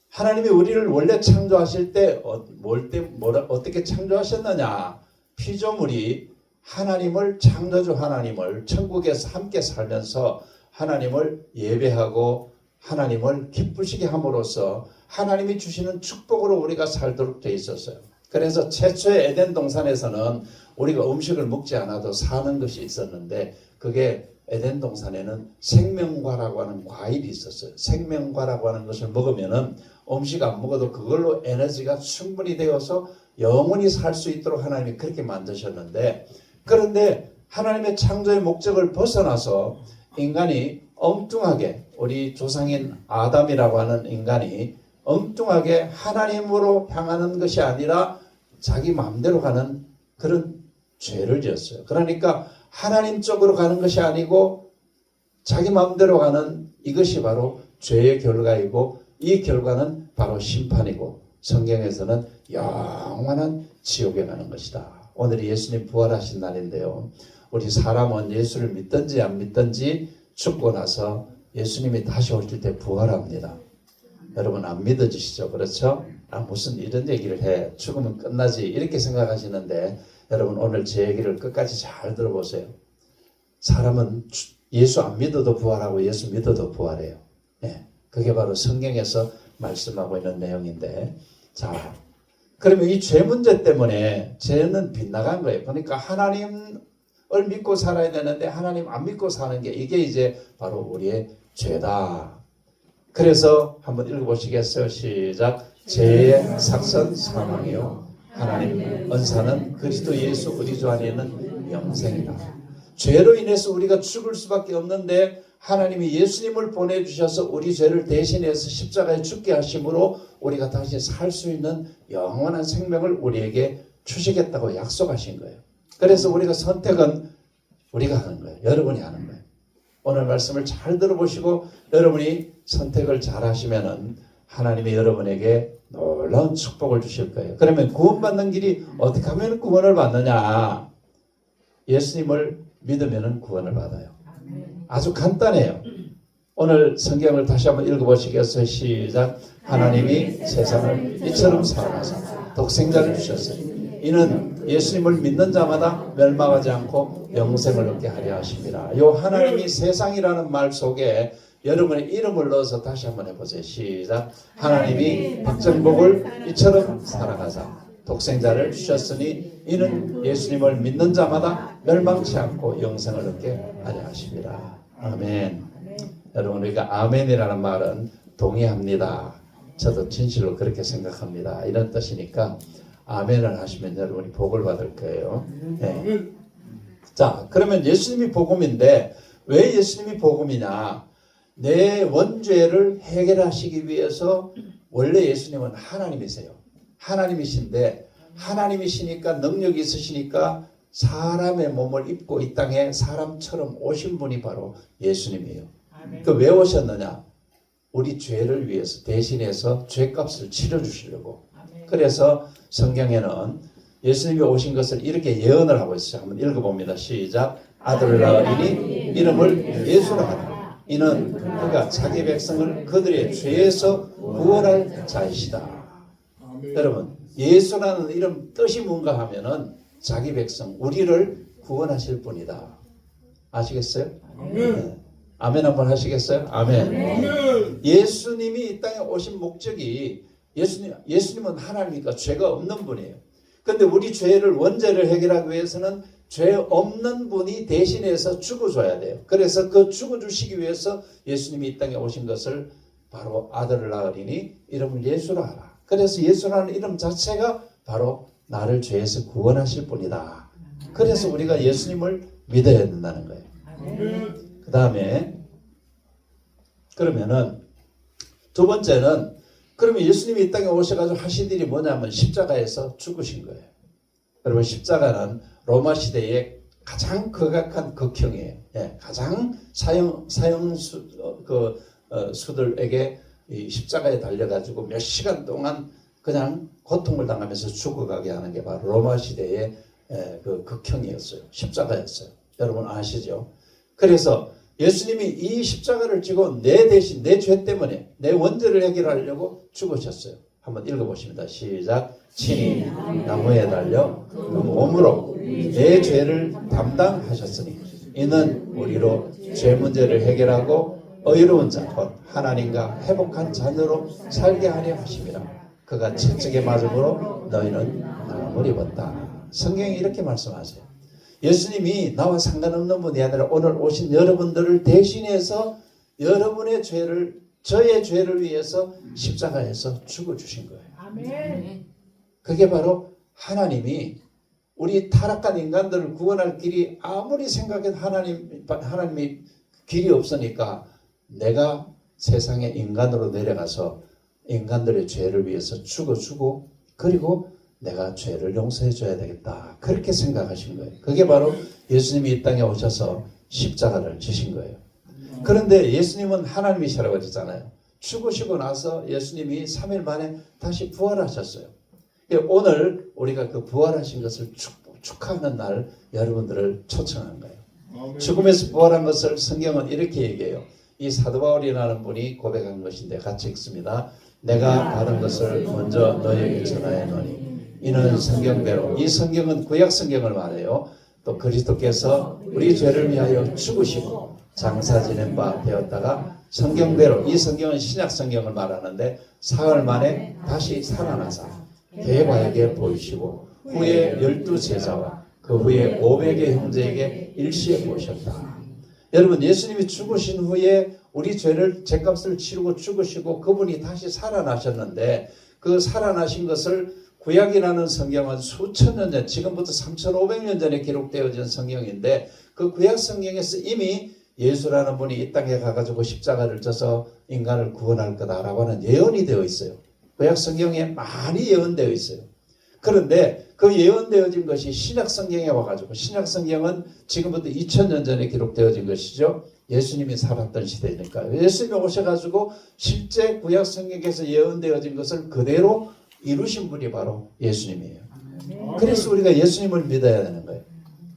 하나님이 우리를 원래 창조하실 때 어떻게 창조하셨느냐. 피조물이 하나님을 창조주 하나님을 천국에서 함께 살면서 하나님을 예배하고 하나님을 기쁘시게 함으로써 하나님이 주시는 축복으로 우리가 살도록 되어 있었어요. 그래서 최초의 에덴 동산에서는 우리가 음식을 먹지 않아도 사는 것이 있었는데 그게 에덴 동산에는 생명과라고 하는 과일이 있었어요. 생명과라고 하는 것을 먹으면은 음식 안 먹어도 그걸로 에너지가 충분히 되어서 영원히 살 수 있도록 하나님이 그렇게 만드셨는데 그런데 하나님의 창조의 목적을 벗어나서 인간이 엉뚱하게 우리 조상인 아담이라고 하는 인간이 엉뚱하게 하나님으로 향하는 것이 아니라 자기 마음대로 가는 그런 죄를 지었어요. 그러니까 하나님 쪽으로 가는 것이 아니고 자기 마음대로 가는 이것이 바로 죄의 결과이고 이 결과는 바로 심판이고 성경에서는 영원한 지옥에 가는 것이다. 오늘이 예수님 부활하신 날인데요. 우리 사람은 예수를 믿든지 안 믿든지 죽고 나서 예수님이 다시 오실 때 부활합니다. 여러분 안 믿어지시죠? 그렇죠? 무슨 이런 얘기를 해. 죽으면 끝나지 이렇게 생각하시는데 여러분 오늘 제 얘기를 끝까지 잘 들어보세요. 사람은 예수 안 믿어도 부활하고 예수 믿어도 부활해요. 네, 그게 바로 성경에서 말씀하고 있는 내용인데 자 그러면 이 죄 문제 때문에 죄는 빗나간 거예요. 그러니까 하나님을 믿고 살아야 되는데 하나님 안 믿고 사는 게 이게 이제 바로 우리의 죄다. 그래서 한번 읽어보시겠어요? 시작. 죄의 삭선 사망이요 하나님 은사는 그리스도 예수 우리 주 안에 있는 영생이다. 죄로 인해서 우리가 죽을 수밖에 없는데 하나님이 예수님을 보내주셔서 우리 죄를 대신해서 십자가에 죽게 하심으로 우리가 다시 살 수 있는 영원한 생명을 우리에게 주시겠다고 약속하신 거예요. 그래서 우리가 선택은 우리가 하는 거예요. 여러분이 하는 거예요. 오늘 말씀을 잘 들어보시고 여러분이 선택을 잘 하시면은 하나님이 여러분에게 놀라운 축복을 주실 거예요. 그러면 구원받는 길이 어떻게 하면 구원을 받느냐? 예수님을 믿으면 구원을 받아요. 아주 간단해요. 오늘 성경을 다시 한번 읽어보시겠어요? 시작. 하나님이 세상을 이처럼 사랑하사 독생자를 주셨으니 이는 예수님을 믿는 자마다 멸망하지 않고 영생을 얻게 하려 하십니다. 요 하나님이 세상이라는 말 속에 여러분의 이름을 넣어서 다시 한번 해보세요. 시작. 하나님이 박정복을 이처럼 사랑하사 독생자를 주셨으니 이는 예수님을 믿는 자마다 멸망치 않고 영생을 얻게 하려 하십니다. 아멘. 여러분 우리가 아멘이라는 말은 동의합니다. 저도 진실로 그렇게 생각합니다. 이런 뜻이니까 아멘을 하시면 여러분이 복을 받을 거예요. 네. 자, 그러면 예수님이 복음인데 왜 예수님이 복음이냐? 내 원죄를 해결하시기 위해서 원래 예수님은 하나님이세요. 하나님이신데 하나님이시니까 능력이 있으시니까 사람의 몸을 입고 이 땅에 사람처럼 오신 분이 바로 예수님이에요. 그 왜 오셨느냐? 우리 죄를 위해서 대신해서 죄값을 치러주시려고. 그래서 성경에는 예수님이 오신 것을 이렇게 예언을 하고 있어요. 한번 읽어봅니다. 시작. 아들을 낳으리니 이름을 예수라 하라. 이는 그가 자기 백성을 그들의 죄에서 구원할 자이시다. 여러분 예수라는 이름 뜻이 뭔가 하면은 자기 백성 우리를 구원하실 분이다. 아시겠어요? 네. 아멘 한번 하시겠어요? 아멘. 예수님이 이 땅에 오신 목적이 예수님은 하나님이니까 죄가 없는 분이에요. 근데 우리 죄를 원죄를 해결하기 위해서는 죄 없는 분이 대신해서 죽어줘야 돼요. 그래서 그 죽어주시기 위해서 예수님이 이 땅에 오신 것을 바로 아들을 낳으리니 이름을 예수라 하라. 그래서 예수라는 이름 자체가 바로 나를 죄에서 구원하실 분이다. 그래서 우리가 예수님을 믿어야 된다는 거예요. 그 다음에 그러면은 두 번째는 그러면 예수님이 이 땅에 오셔가지고 하신 일이 뭐냐면 십자가에서 죽으신 거예요. 여러분 십자가는 로마 시대의 가장 극악한 극형이에요. 예, 가장 수들에게 이 십자가에 달려가지고 몇 시간 동안 그냥 고통을 당하면서 죽어가게 하는 게 바로 로마 시대의 그 극형이었어요. 십자가였어요. 여러분 아시죠? 그래서 예수님이 이 십자가를 지고 내 대신 내 죄 때문에 내 원죄를 해결하려고 죽으셨어요. 한번 읽어보십니다. 시작. 친히 나무에 달려 그 몸으로 내 죄를 담당하셨으니 이는 우리로 죄 문제를 해결하고 의로운 자 곧 하나님과 회복한 자녀로 살게 하려 하심이라. 그가 채찍에 맞음으로 너희는 나음을 입었다. 성경이 이렇게 말씀하세요. 예수님이 나와 상관없는 분이 아니라 오늘 오신 여러분들을 대신해서 여러분의 죄를, 저의 죄를 위해서 십자가에서 죽어주신 거예요. 아멘. 그게 바로 하나님이 우리 타락한 인간들을 구원할 길이 아무리 생각해도 하나님이 길이 없으니까 내가 세상에 인간으로 내려가서 인간들의 죄를 위해서 죽어주고 그리고 내가 죄를 용서해 줘야 되겠다. 그렇게 생각하신 거예요. 그게 바로 예수님이 이 땅에 오셔서 십자가를 지신 거예요. 그런데 예수님은 하나님이시라고 했잖아요. 죽으시고 나서 예수님이 3일 만에 다시 부활하셨어요. 오늘 우리가 그 부활하신 것을 축하하는 날 여러분들을 초청한 거예요. 죽음에서 부활한 것을 성경은 이렇게 얘기해요. 이 사도 바울이라는 분이 고백한 것인데 같이 읽습니다. 내가 받은 것을 먼저 너희에게 전하였노니 이는 성경대로, 이 성경은 구약 성경을 말해요. 또 그리스도께서 우리 죄를 위하여 죽으시고 장사 지낸 바 되었다가 성경대로, 이 성경은 신약 성경을 말하는데 사흘 만에 다시 살아나사 대바에게 보이시고 후에 12제자와 그 후에 500의 형제에게 일시에 보이셨다. 여러분 예수님이 죽으신 후에 우리 죄를 죄값을 치르고 죽으시고 그분이 다시 살아나셨는데 그 살아나신 것을 구약이라는 성경은 수천 년 전, 지금부터 3,500년 전에 기록되어진 성경인데 그 구약 성경에서 이미 예수라는 분이 이 땅에 가가지고 십자가를 져서 인간을 구원할 거다라고 하는 예언이 되어 있어요. 구약 성경에 많이 예언되어 있어요. 그런데 그 예언되어진 것이 신약 성경에 와가지고, 신약 성경은 지금부터 2000년 전에 기록되어진 것이죠. 예수님이 살았던 시대니까 예수님이 오셔가지고 실제 구약 성경에서 예언되어진 것을 그대로 이루신 분이 바로 예수님이에요. 그래서 우리가 예수님을 믿어야 되는 거예요.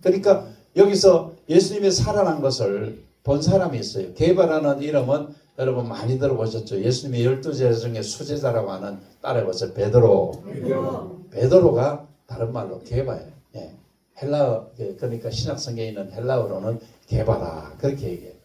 그러니까 여기서 예수님이 살아난 것을 본 사람이 있어요. 게바라는 이름은 여러분 많이 들어보셨죠. 예수님의 12제자 중에 수제자라고 하는 따라해보세요. 베드로가 다른 말로 게바예요. 예. 헬라어, 그러니까 신약 성경에 있는 헬라어로는 게바라 그렇게 얘기해요.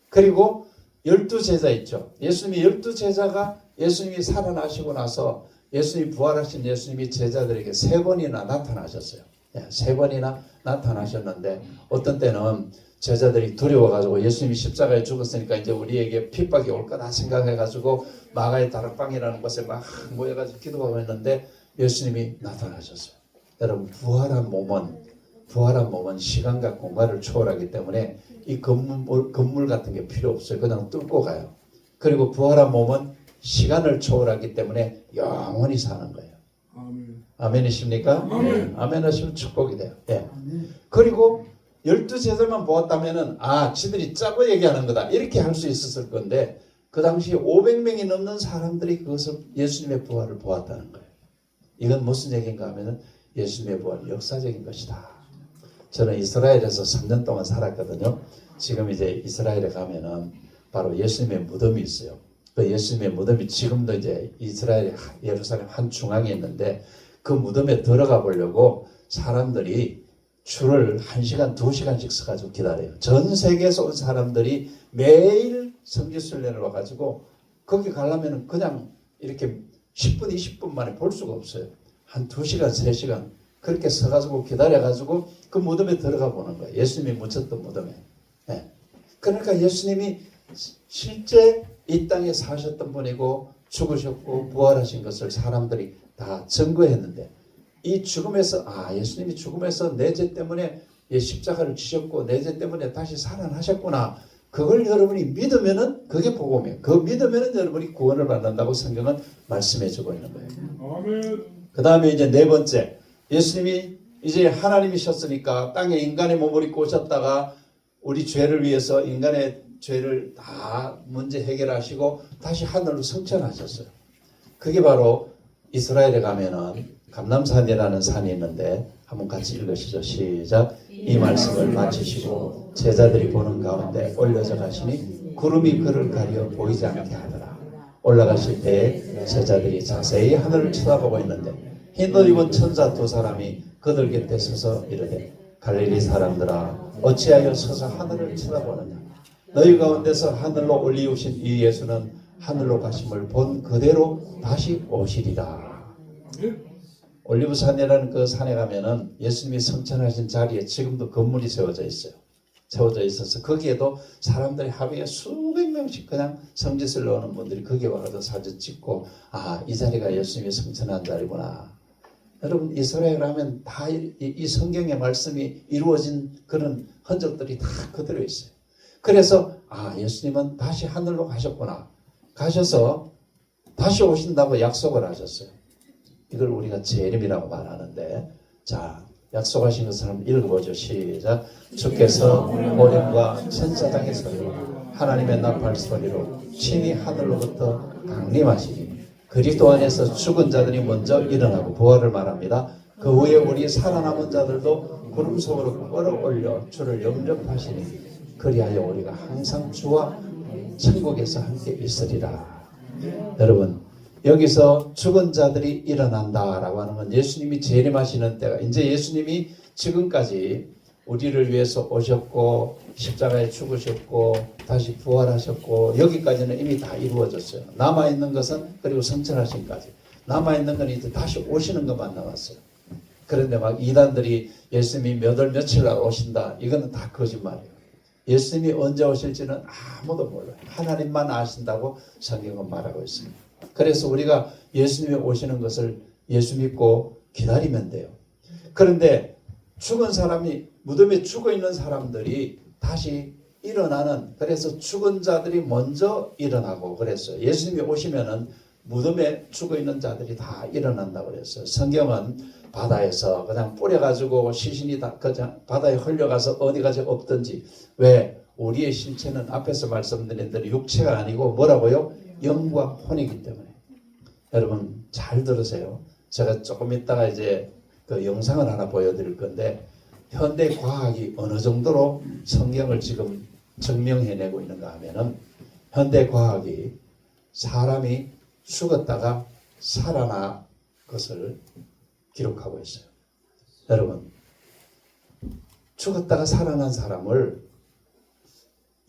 그리고 12제자 있죠. 예수님이 12제자가 예수님이 살아나시고 나서 예수님이 부활하신 예수님이 제자들에게 3번이나 나타나셨어요. 예, 3번이나 나타나셨는데 어떤 때는 제자들이 두려워가지고 예수님이 십자가에 죽었으니까 이제 우리에게 핍박이 올 거다 생각해가지고 마가의 다락방이라는 곳에 막 모여가지고 기도하고 했는데 예수님이 나타나셨어요. 여러분 부활한 몸은 시간과 공간을 초월하기 때문에 이 건물 같은 게 필요 없어요. 그냥 뚫고 가요. 그리고 부활한 몸은 시간을 초월하기 때문에 영원히 사는 거예요. 아멘이십니까? 아멘 하시면 축복이 돼요. 예. 그리고 12제자만 보았다면은 지들이 짜고 얘기하는 거다 이렇게 할 수 있었을 건데 그 당시 500명이 넘는 사람들이 그것을 예수님의 부활을 보았다는 거예요. 이건 무슨 얘기인가 하면은 예수님의 부활은 역사적인 것이다. 저는 이스라엘에서 3년 동안 살았거든요. 지금 이제 이스라엘에 가면은 바로 예수님의 무덤이 있어요. 그 예수님의 무덤이 지금도 이제 이스라엘 예루살렘 한 중앙에 있는데 그 무덤에 들어가 보려고 사람들이 줄을 1시간, 2시간씩 서가지고 기다려요. 전 세계에서 온 사람들이 매일 성지순례를 와가지고 거기 가려면 그냥 이렇게 10분, 20분 만에 볼 수가 없어요. 한 2시간, 3시간 그렇게 서가지고 기다려가지고 그 무덤에 들어가 보는 거예요. 예수님이 묻혔던 무덤에. 네. 그러니까 예수님이 실제 이 땅에 사셨던 분이고 죽으셨고 부활하신 것을 사람들이 다 증거했는데 이 죽음에서 예수님이 죽음에서 내 죄 때문에 십자가를 지셨고 내 죄 때문에 다시 살아나셨구나. 그걸 여러분이 믿으면은 그게 복음이에요. 그 믿으면은 여러분이 구원을 받는다고 성경은 말씀해주고 있는 거예요. 아멘. 그 다음에 이제 네 번째, 예수님이 이제 하나님이셨으니까 땅에 인간의 몸을 입고 오셨다가 우리 죄를 위해서 인간의 죄를 다 문제 해결하시고 다시 하늘로 승천하셨어요. 그게 바로 이스라엘에 가면은 감람산이라는 산이 있는데 한번 같이 읽으시죠. 시작. 이 말씀을 마치시고 제자들이 보는 가운데 올려져 가시니 구름이 그를 가려 보이지 않게 하더라. 올라가실 때에 제자들이 자세히 하늘을 쳐다보고 있는데 흰옷 입은 천사 두 사람이 그들 곁에 서서 이르되 갈릴리 사람들아 어찌하여 서서 하늘을 쳐다보느냐. 너희 가운데서 하늘로 올리우신 이 예수는 하늘로 가심을 본 그대로 다시 오시리라. 올리브산이라는 그 산에 가면은 예수님이 성천하신 자리에 지금도 건물이 세워져 있어요. 세워져 있어서 거기에도 사람들이 하루에 수백 명씩 그냥 성짓을 넣는 분들이 거기에 와서 사진 찍고 아, 이 자리가 예수님이 성천한 자리구나. 여러분 이스라엘 하면 다 이 성경의 말씀이 이루어진 그런 흔적들이 다 그대로 있어요. 그래서 아, 예수님은 다시 하늘로 가셨구나. 가셔서 다시 오신다고 약속을 하셨어요. 이걸 우리가 재림이라고 말하는데, 자, 약속하신 것을 한번 읽어보죠. 시작. 주께서 보림과 천사장의 소리로 하나님의 나팔 소리로 친히 하늘로부터 강림하시니 그리스도 안에서 죽은 자들이 먼저 일어나고 부활을 말합니다. 그 후에 우리 살아남은 자들도 구름 속으로 끌어올려 주를 영접하시니 그리하여 우리가 항상 주와 천국에서 함께 있으리라. 여러분, 여기서 죽은 자들이 일어난다라고 하는 건 예수님이 재림하시는 때가, 이제 예수님이 지금까지 우리를 위해서 오셨고 십자가에 죽으셨고 다시 부활하셨고 여기까지는 이미 다 이루어졌어요. 남아있는 것은, 그리고 성천하신까지 남아있는 건 이제 다시 오시는 것만 남았어요. 그런데 막 이단들이 예수님이 몇 월 며칠 날 오신다, 이거는 다 거짓말이에요. 예수님이 언제 오실지는 아무도 몰라요. 하나님만 아신다고 성경은 말하고 있습니다. 그래서 우리가 예수님이 오시는 것을 예수 믿고 기다리면 돼요. 그런데 죽은 사람이, 무덤에 죽어 있는 사람들이 다시 일어나는, 그래서 죽은 자들이 먼저 일어나고 그랬어요. 예수님이 오시면은 무덤에 죽어 있는 자들이 다 일어난다고 그랬어요. 성경은 바다에서 그냥 뿌려가지고 시신이 다 그냥 바다에 흘려가서 어디 가지 없든지, 왜? 우리의 신체는 앞에서 말씀드린 대로 육체가 아니고 뭐라고요? 영과 혼이기 때문에. 여러분 잘 들으세요. 제가 조금 있다가 이제 그 영상을 하나 보여드릴 건데, 현대 과학이 어느 정도로 성경을 지금 증명해내고 있는가 하면은, 현대 과학이 사람이 죽었다가 살아난 것을 기록하고 있어요. 여러분, 죽었다가 살아난 사람을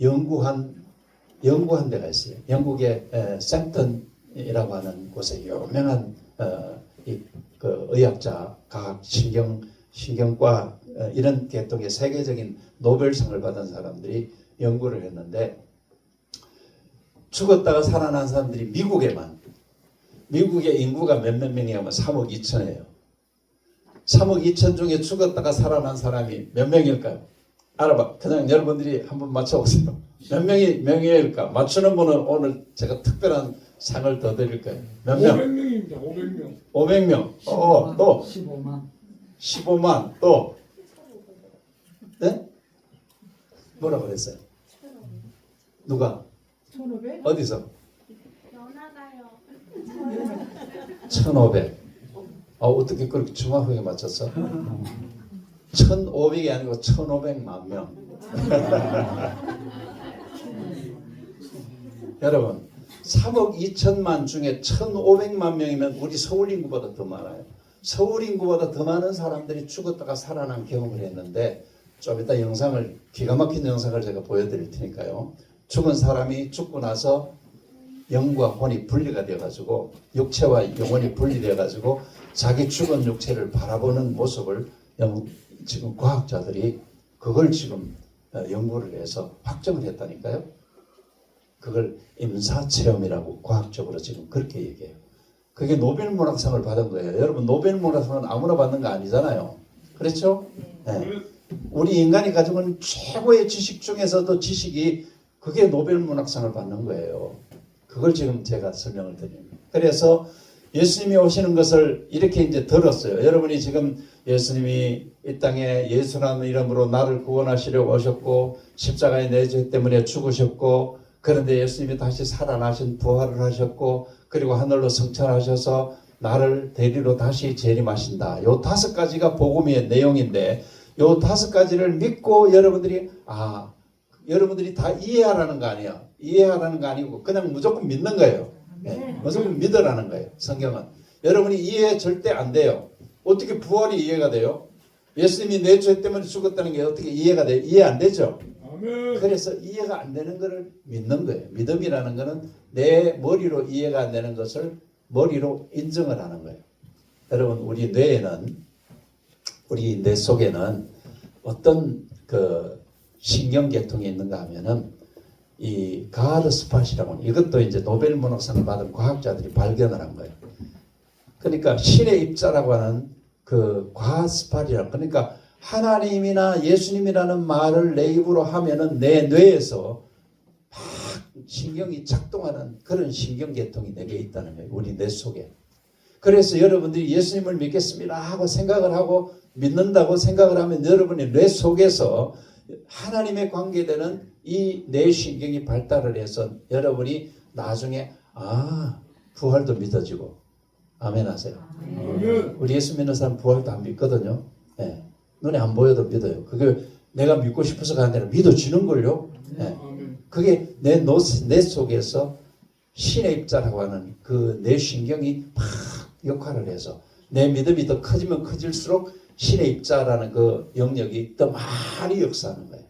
연구한 데가 있어요. 영국의 샘턴이라고 하는 곳에 유명한 그 의학자, 과학, 신경과 이런 계통의 세계적인 노벨상을 받은 사람들이 연구를 했는데, 죽었다가 살아난 사람들이 미국의 인구가 몇몇 명이냐면 3억 2천이에요. 3억 2천 중에 죽었다가 살아난 사람이 몇 명일까요? 알아봐. 그냥 여러분들이 한번 맞춰보세요. 몇 명일까? 맞추는 분은 오늘 제가 특별한 상을 더 드릴 거예요. 몇 명? 500명입니다. 500명. 500명. 또 15만. 15만. 또 네? 뭐라 그랬어요? 누가? 1,500? 어디서? 연하가요. 1,500. 어떻게 그렇게 정확하게 맞췄어? 1,500이 아니고 1,500만 명. 여러분, 3억 2천만 중에 1,500만 명이면 우리 서울 인구보다 더 많아요. 서울 인구보다 더 많은 사람들이 죽었다가 살아난 경험을 했는데, 좀 이따 영상을, 기가 막힌 영상을 제가 보여드릴 테니까요. 죽은 사람이 죽고 나서 영과 혼이 분리가 되어가지고, 육체와 영혼이 분리되어가지고 자기 죽은 육체를 바라보는 모습을 지금 과학자들이 그걸 지금 연구를 해서 확정을 했다니까요. 그걸 임사체험이라고 과학적으로 지금 그렇게 얘기해요. 그게 노벨문학상을 받은 거예요. 여러분, 노벨문학상은 아무나 받는 거 아니잖아요. 그렇죠? 네. 우리 인간이 가지고 있는 최고의 지식 중에서도 지식이 그게 노벨 문학상을 받는 거예요. 그걸 지금 제가 설명을 드립니다. 그래서 예수님이 오시는 것을 이렇게 이제 들었어요. 여러분이 지금 예수님이 이 땅에 예수라는 이름으로 나를 구원하시려고 오셨고 십자가의 내 죄 때문에 죽으셨고 그런데 예수님이 다시 살아나신 부활을 하셨고 그리고 하늘로 승천하셔서 나를 대리로 다시 재림하신다. 요 5가지가 복음의 내용인데 요 5가지를 믿고 여러분들이 여러분들이 다 이해하라는 거 아니에요. 이해하라는 거 아니고 그냥 무조건 믿는 거예요. 네, 무조건 믿으라는 거예요. 성경은. 여러분이 이해 절대 안 돼요. 어떻게 부활이 이해가 돼요? 예수님이 내 죄 때문에 죽었다는 게 어떻게 이해가 돼요? 이해 안 되죠? 그래서 이해가 안 되는 것을 믿는 거예요. 믿음이라는 것은 내 머리로 이해가 안 되는 것을 머리로 인정을 하는 거예요. 여러분 우리 뇌에는 우리 뇌 속에는 어떤 그 신경계통이 있는가 하면은 이 가드 스팟이라고 이것도 이제 노벨 문학상을 받은 과학자들이 발견을 한 거예요. 그러니까 신의 입자라고 하는 그 가드 스팟이라고 그러니까 하나님이나 예수님이라는 말을 내 입으로 하면은 내 뇌에서 막 신경이 작동하는 그런 신경계통이 내게 있다는 거예요. 우리 뇌 속에. 그래서 여러분들이 예수님을 믿겠습니다 하고 생각을 하고 믿는다고 생각을 하면 여러분의 뇌 속에서 하나님에 관계되는 이 뇌신경이 발달을 해서 여러분이 나중에 부활도 믿어지고 아멘 하세요. 우리 예수 믿는 사람 부활도 안 믿거든요. 네. 눈에 안 보여도 믿어요. 그게 내가 믿고 싶어서 가는 게 아니라 믿어지는걸요. 네. 그게 내 속에서 신의 입자라고 하는 그 뇌신경이 막 역할을 해서 내 믿음이 더 커지면 커질수록 신의 입자라는 그 영역이 더 많이 역사하는 거예요.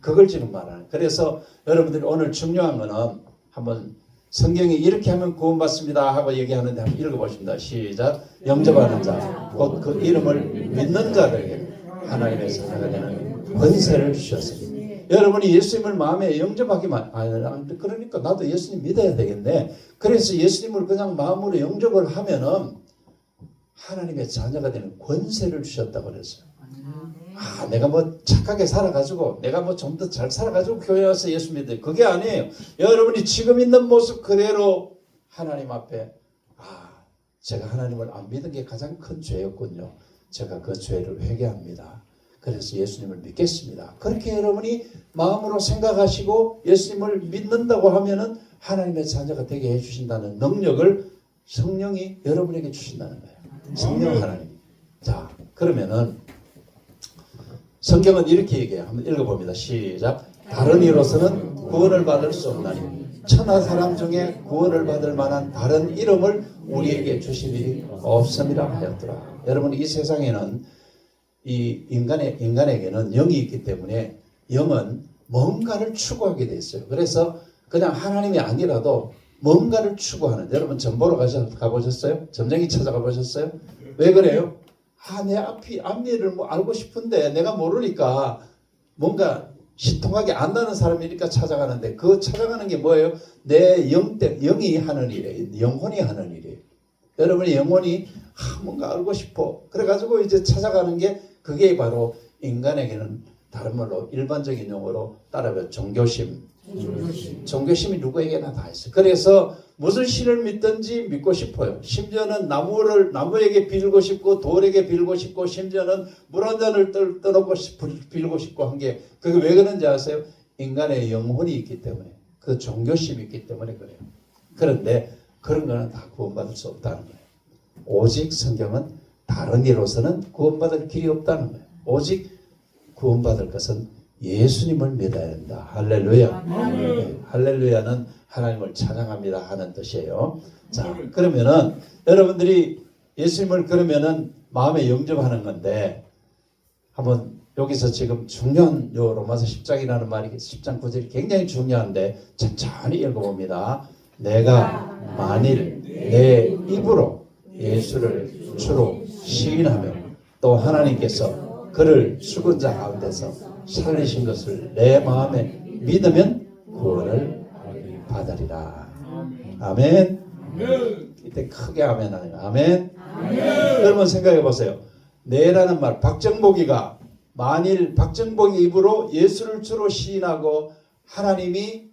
그걸 지금 말하는. 그래서 여러분들이 오늘 중요한 거는 한번 성경이 이렇게 하면 구원받습니다 하고 얘기하는데 한번 읽어보십니다. 시작. 영접하는 자, 곧 그 이름을 믿는 자들에게 하나님의 자녀가 되는 권세를 주셨습니다. 여러분이 예수님을 마음에 영접하기만 그러니까 나도 예수님 믿어야 되겠네. 그래서 예수님을 그냥 마음으로 영접을 하면은 하나님의 자녀가 되는 권세를 주셨다고 그랬어요. 내가 뭐 착하게 살아가지고 내가 뭐 좀 더 잘 살아가지고 교회 와서 예수 믿어요. 그게 아니에요. 여러분이 지금 있는 모습 그대로 하나님 앞에 제가 하나님을 안 믿은 게 가장 큰 죄였군요. 제가 그 죄를 회개합니다. 그래서 예수님을 믿겠습니다. 그렇게 여러분이 마음으로 생각하시고 예수님을 믿는다고 하면은 하나님의 자녀가 되게 해주신다는 능력을 성령이 여러분에게 주신다는 거예요. 성령 하나님. 자, 그러면은 성경은 이렇게 얘기해요. 한번 읽어봅니다. 시작. 다른 이로서는 구원을 받을 수 없나니 천하 사람 중에 구원을 받을 만한 다른 이름을 우리에게 주신 일이 없음이라 하였더라. 여러분 이 세상에는 이 인간에게는 영이 있기 때문에 영은 뭔가를 추구하게 돼 있어요. 그래서 그냥 하나님이 아니라도 뭔가를 추구하는. 여러분 점 보러 가보셨어요? 점쟁이 찾아가 보셨어요? 왜 그래요? 내 앞일을 뭐 알고 싶은데 내가 모르니까 뭔가 신통하게 안다는 사람이니까 찾아가는데 그 찾아가는 게 뭐예요? 내 영이 하는 일이에요. 영혼이 하는 일이에요. 여러분의 영혼이 뭔가 알고 싶어. 그래가지고 이제 찾아가는 게 그게 바로 인간에게는 다른 말로 일반적인 용어로 따라하면 종교심. 종교심이 누구에게나 다 있어요. 그래서 무슨 신을 믿든지 믿고 싶어요. 심지어는 나무에게 빌고 싶고 돌에게 빌고 싶고 심지어는 물 한 잔을 떠놓고 빌고 싶고 한 게 그게 왜 그런지 아세요? 인간의 영혼이 있기 때문에 그 종교심이 있기 때문에 그래요. 그런데 그런 거는 다 구원받을 수 없다는 거예요. 오직 성경은 다른 이로서는 구원받을 길이 없다는 거예요. 오직 구원받을 것은 예수님을 믿어야 된다. 할렐루야. 네, 할렐루야는 하나님을 찬양합니다 하는 뜻이에요. 자, 그러면은 여러분들이 예수님을 그러면은 마음에 영접하는 건데 한번 여기서 지금 중요한 요 로마서 10장이라는 말이 10장 9절이 굉장히 중요한데 천천히 읽어봅니다. 내가 만일 내 입으로 예수를 주로 시인하며 또 하나님께서 그를 죽은 자 가운데서 살리신 것을 내 마음에 믿으면 구원을 받으리라. 아멘. 이때 크게 아멘 하네요. 아멘. 여러분 생각해 보세요. 내라는 말 박정복이가 만일 박정복이 입으로 예수를 주로 시인하고 하나님이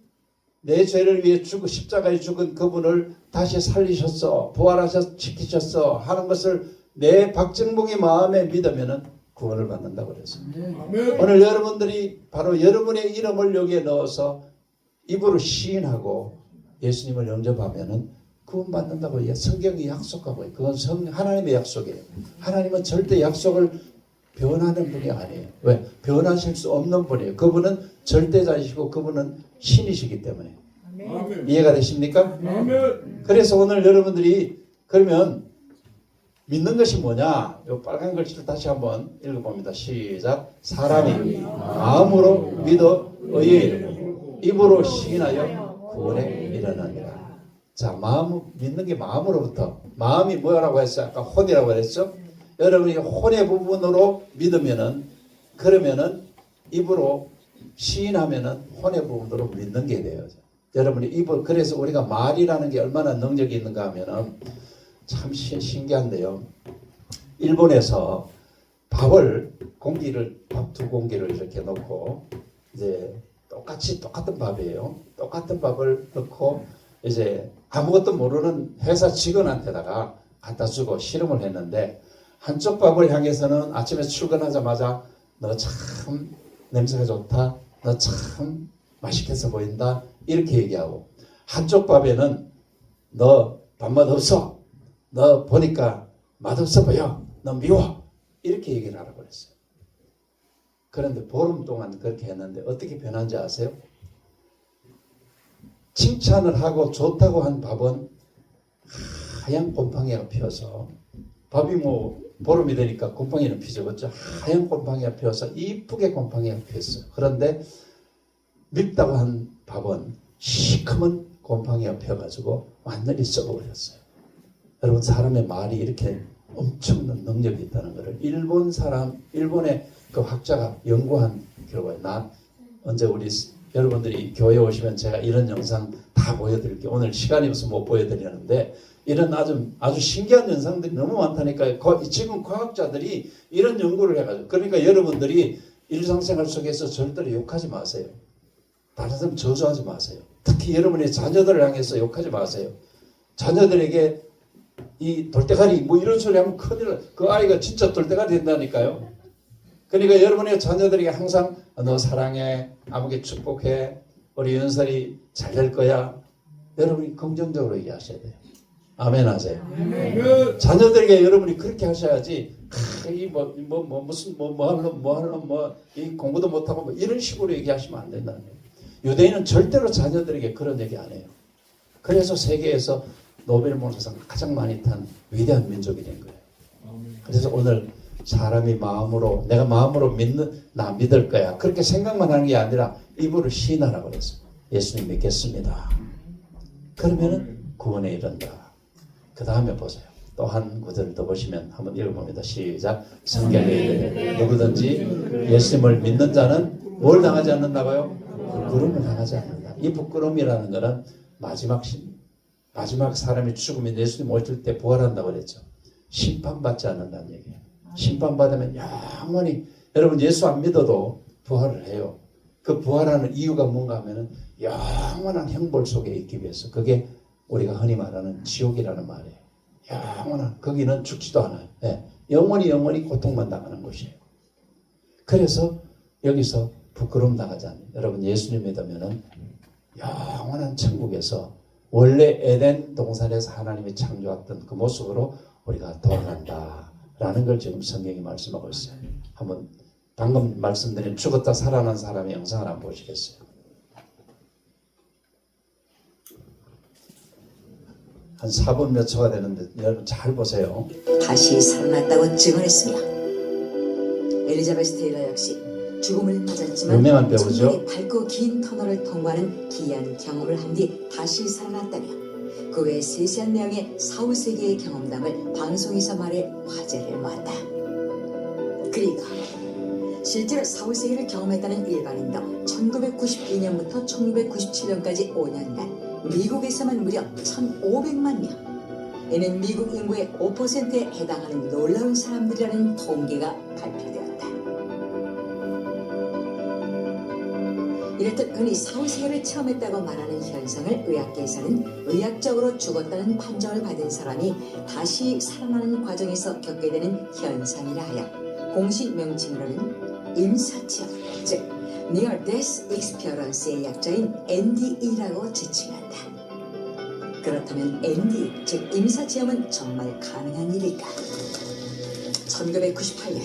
내 죄를 위해 십자가에 죽은 그분을 다시 살리셨어, 부활하셔 지키셨어 하는 것을 내 박정복의 마음에 믿으면은 구원을 받는다고 그랬어요. 오늘 여러분들이 바로 여러분의 이름을 여기에 넣어서 입으로 시인하고 예수님을 영접하면은 구원받는다고 성경이 약속하고 그건 하나님의 약속이에요. 하나님은 절대 약속을 변하는 분이 아니에요. 왜? 변하실 수 없는 분이에요. 그분은 절대자이시고 그분은 신이시기 때문에. 이해가 되십니까? 그래서 오늘 여러분들이 그러면 믿는 것이 뭐냐? 이 빨간 글씨를 다시 한번 읽어봅니다. 시작. 사람이 마음으로 믿어 의에 이르고 입으로 시인하여 구원에 이르느니라. 자, 믿는 게 마음으로부터. 마음이 뭐라고 했어요? 아까 혼이라고 그랬죠? 여러분이 혼의 부분으로 믿으면은, 그러면은 입으로 시인하면은 혼의 부분으로 믿는 게 돼요. 여러분이 그래서 우리가 말이라는 게 얼마나 능력이 있는가 하면은 참 신기한데요. 일본에서 밥 두 공기를 이렇게 넣고 이제 똑같은 밥이에요. 똑같은 밥을 넣고 이제 아무것도 모르는 회사 직원한테다가 갖다 주고 실험을 했는데 한쪽 밥을 향해서는 아침에 출근하자마자 너 참 냄새가 좋다. 너 참 맛있겠어 보인다. 이렇게 얘기하고 한쪽 밥에는 너 밥맛 없어. 너 보니까 맛없어 보여. 너 미워. 이렇게 얘기를 하라고 그랬어요. 그런데 보름 동안 그렇게 했는데 어떻게 변한지 아세요? 칭찬을 하고 좋다고 한 밥은 하얀 곰팡이가 피어서 밥이 보름이 되니까 곰팡이는 피죠. 그렇죠? 하얀 곰팡이가 피어서 이쁘게 곰팡이가 피었어요. 그런데 밉다고 한 밥은 시커먼 곰팡이가 피어가지고 완전히 썩어버렸어요. 여러분 사람의 말이 이렇게 엄청난 능력이 있다는 것을 일본의 그 학자가 연구한 결과예요. 언제 여러분들이 교회에 오시면 제가 이런 영상 다 보여드릴게요. 오늘 시간이 없어서 못 보여드리는데 이런 아주 신기한 현상들이 너무 많다니까요. 지금 과학자들이 이런 연구를 해가지고 그러니까 여러분들이 일상생활 속에서 절대로 욕하지 마세요. 다른 사람 저주하지 마세요. 특히 여러분의 자녀들을 향해서 욕하지 마세요. 자녀들에게 이 돌대가리 이런 소리 하면 큰일 나요. 그 아이가 진짜 돌대가리 된다니까요. 그러니까 여러분의 자녀들에게 항상 너 사랑해, 아무개 축복해, 우리 연설이 잘 될 거야. 여러분이 긍정적으로 얘기하셔야 돼요. 아멘 하세요. 자녀들에게 여러분이 그렇게 하셔야지 이 공부도 못하고 이런 식으로 얘기하시면 안 된다는 거예요. 유대인은 절대로 자녀들에게 그런 얘기 안 해요. 그래서 세계에서 노벨문학상 가장 많이 탄 위대한 민족이 된 거예요. 그래서 오늘 사람이 내가 마음으로 믿을 거야. 그렇게 생각만 하는 게 아니라 입으로 시인하라고 그랬어요. 예수님 믿겠습니다. 그러면은 구원에 이른다. 그 다음에 보세요. 또 한 구절을 더 보시면 한번 읽어봅니다. 시작. 성경에 이르되 누구든지 예수님을 믿는 자는 뭘 당하지 않는다고요? 부끄러움을 당하지 않는다. 이 부끄러움이라는 것은 마지막 사람이 죽으면 예수님 오실 때 부활한다고 그랬죠. 심판받지 않는다는 얘기예요. 심판받으면 영원히 여러분 예수 안 믿어도 부활을 해요. 그 부활하는 이유가 뭔가 하면은 영원한 형벌 속에 있기 위해서. 그게 우리가 흔히 말하는 지옥이라는 말이에요. 영원한 거기는 죽지도 않아요. 네. 영원히 고통만 당하는 곳이에요. 그래서 여기서 부끄러움 당하지 않아요. 여러분 예수님 믿으면은 영원한 천국에서 원래 에덴 동산에서 하나님이 창조했던 그 모습으로 우리가 돌아간다라는 걸 지금 성경이 말씀하고 있어요. 한번 방금 말씀드린 죽었다 살아난 사람의 영상을 한번 보시겠어요? 한 4분 몇 초가 되는데 여러분 잘 보세요. 다시 살아났다고 증언했으며 엘리자베스 테일러 역시 죽음을 맞았지만 유명한 배우죠. 천국의 밝고 긴 터널을 통과하는 기이한 경험을 한 뒤 다시 살아났다며 그 외 세세한 내용의 4, 5세기의 경험담을 방송에서 말해 화제를 모았다. 그리고 실제로 4, 5세기를 경험했다는 일반인도 1992년부터 1997년까지 5년간 미국에서만 무려 1,500만 명, 이는 미국 인구의 5%에 해당하는 놀라운 사람들이라는 통계가 발표되었다. 이렇듯 흔히 사후세계를 체험했다고 말하는 현상을 의학계에서는 의학적으로 죽었다는 판정을 받은 사람이 다시 살아나는 과정에서 겪게 되는 현상이라 하여 공식 명칭으로는 임사체험, 즉 Near Death Experience의 약자인 NDE라고 지칭한다. 그렇다면 ND, 즉 임사체험은 정말 가능한 일일까? 1998년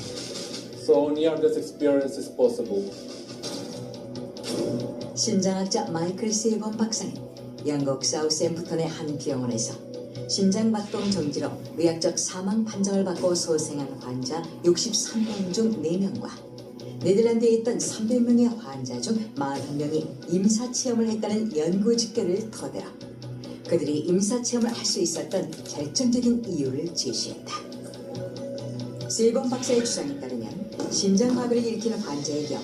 So near-death experience is possible. 심장학자 마이클 세이번 박사는 영국 사우샘프턴의 한 병원에서 심장박동 정지로 의학적 사망 판정을 받고 소생한 환자 63명 중 4명과 네덜란드에 있던 300명의 환자 중 40명이 임사체험을 했다는 연구 집계를 토대로 그들이 임사체험을 할 수 있었던 결정적인 이유를 제시했다. 세이번 박사의 주장에 따르면 심장마비를 일으키는 환자의 경우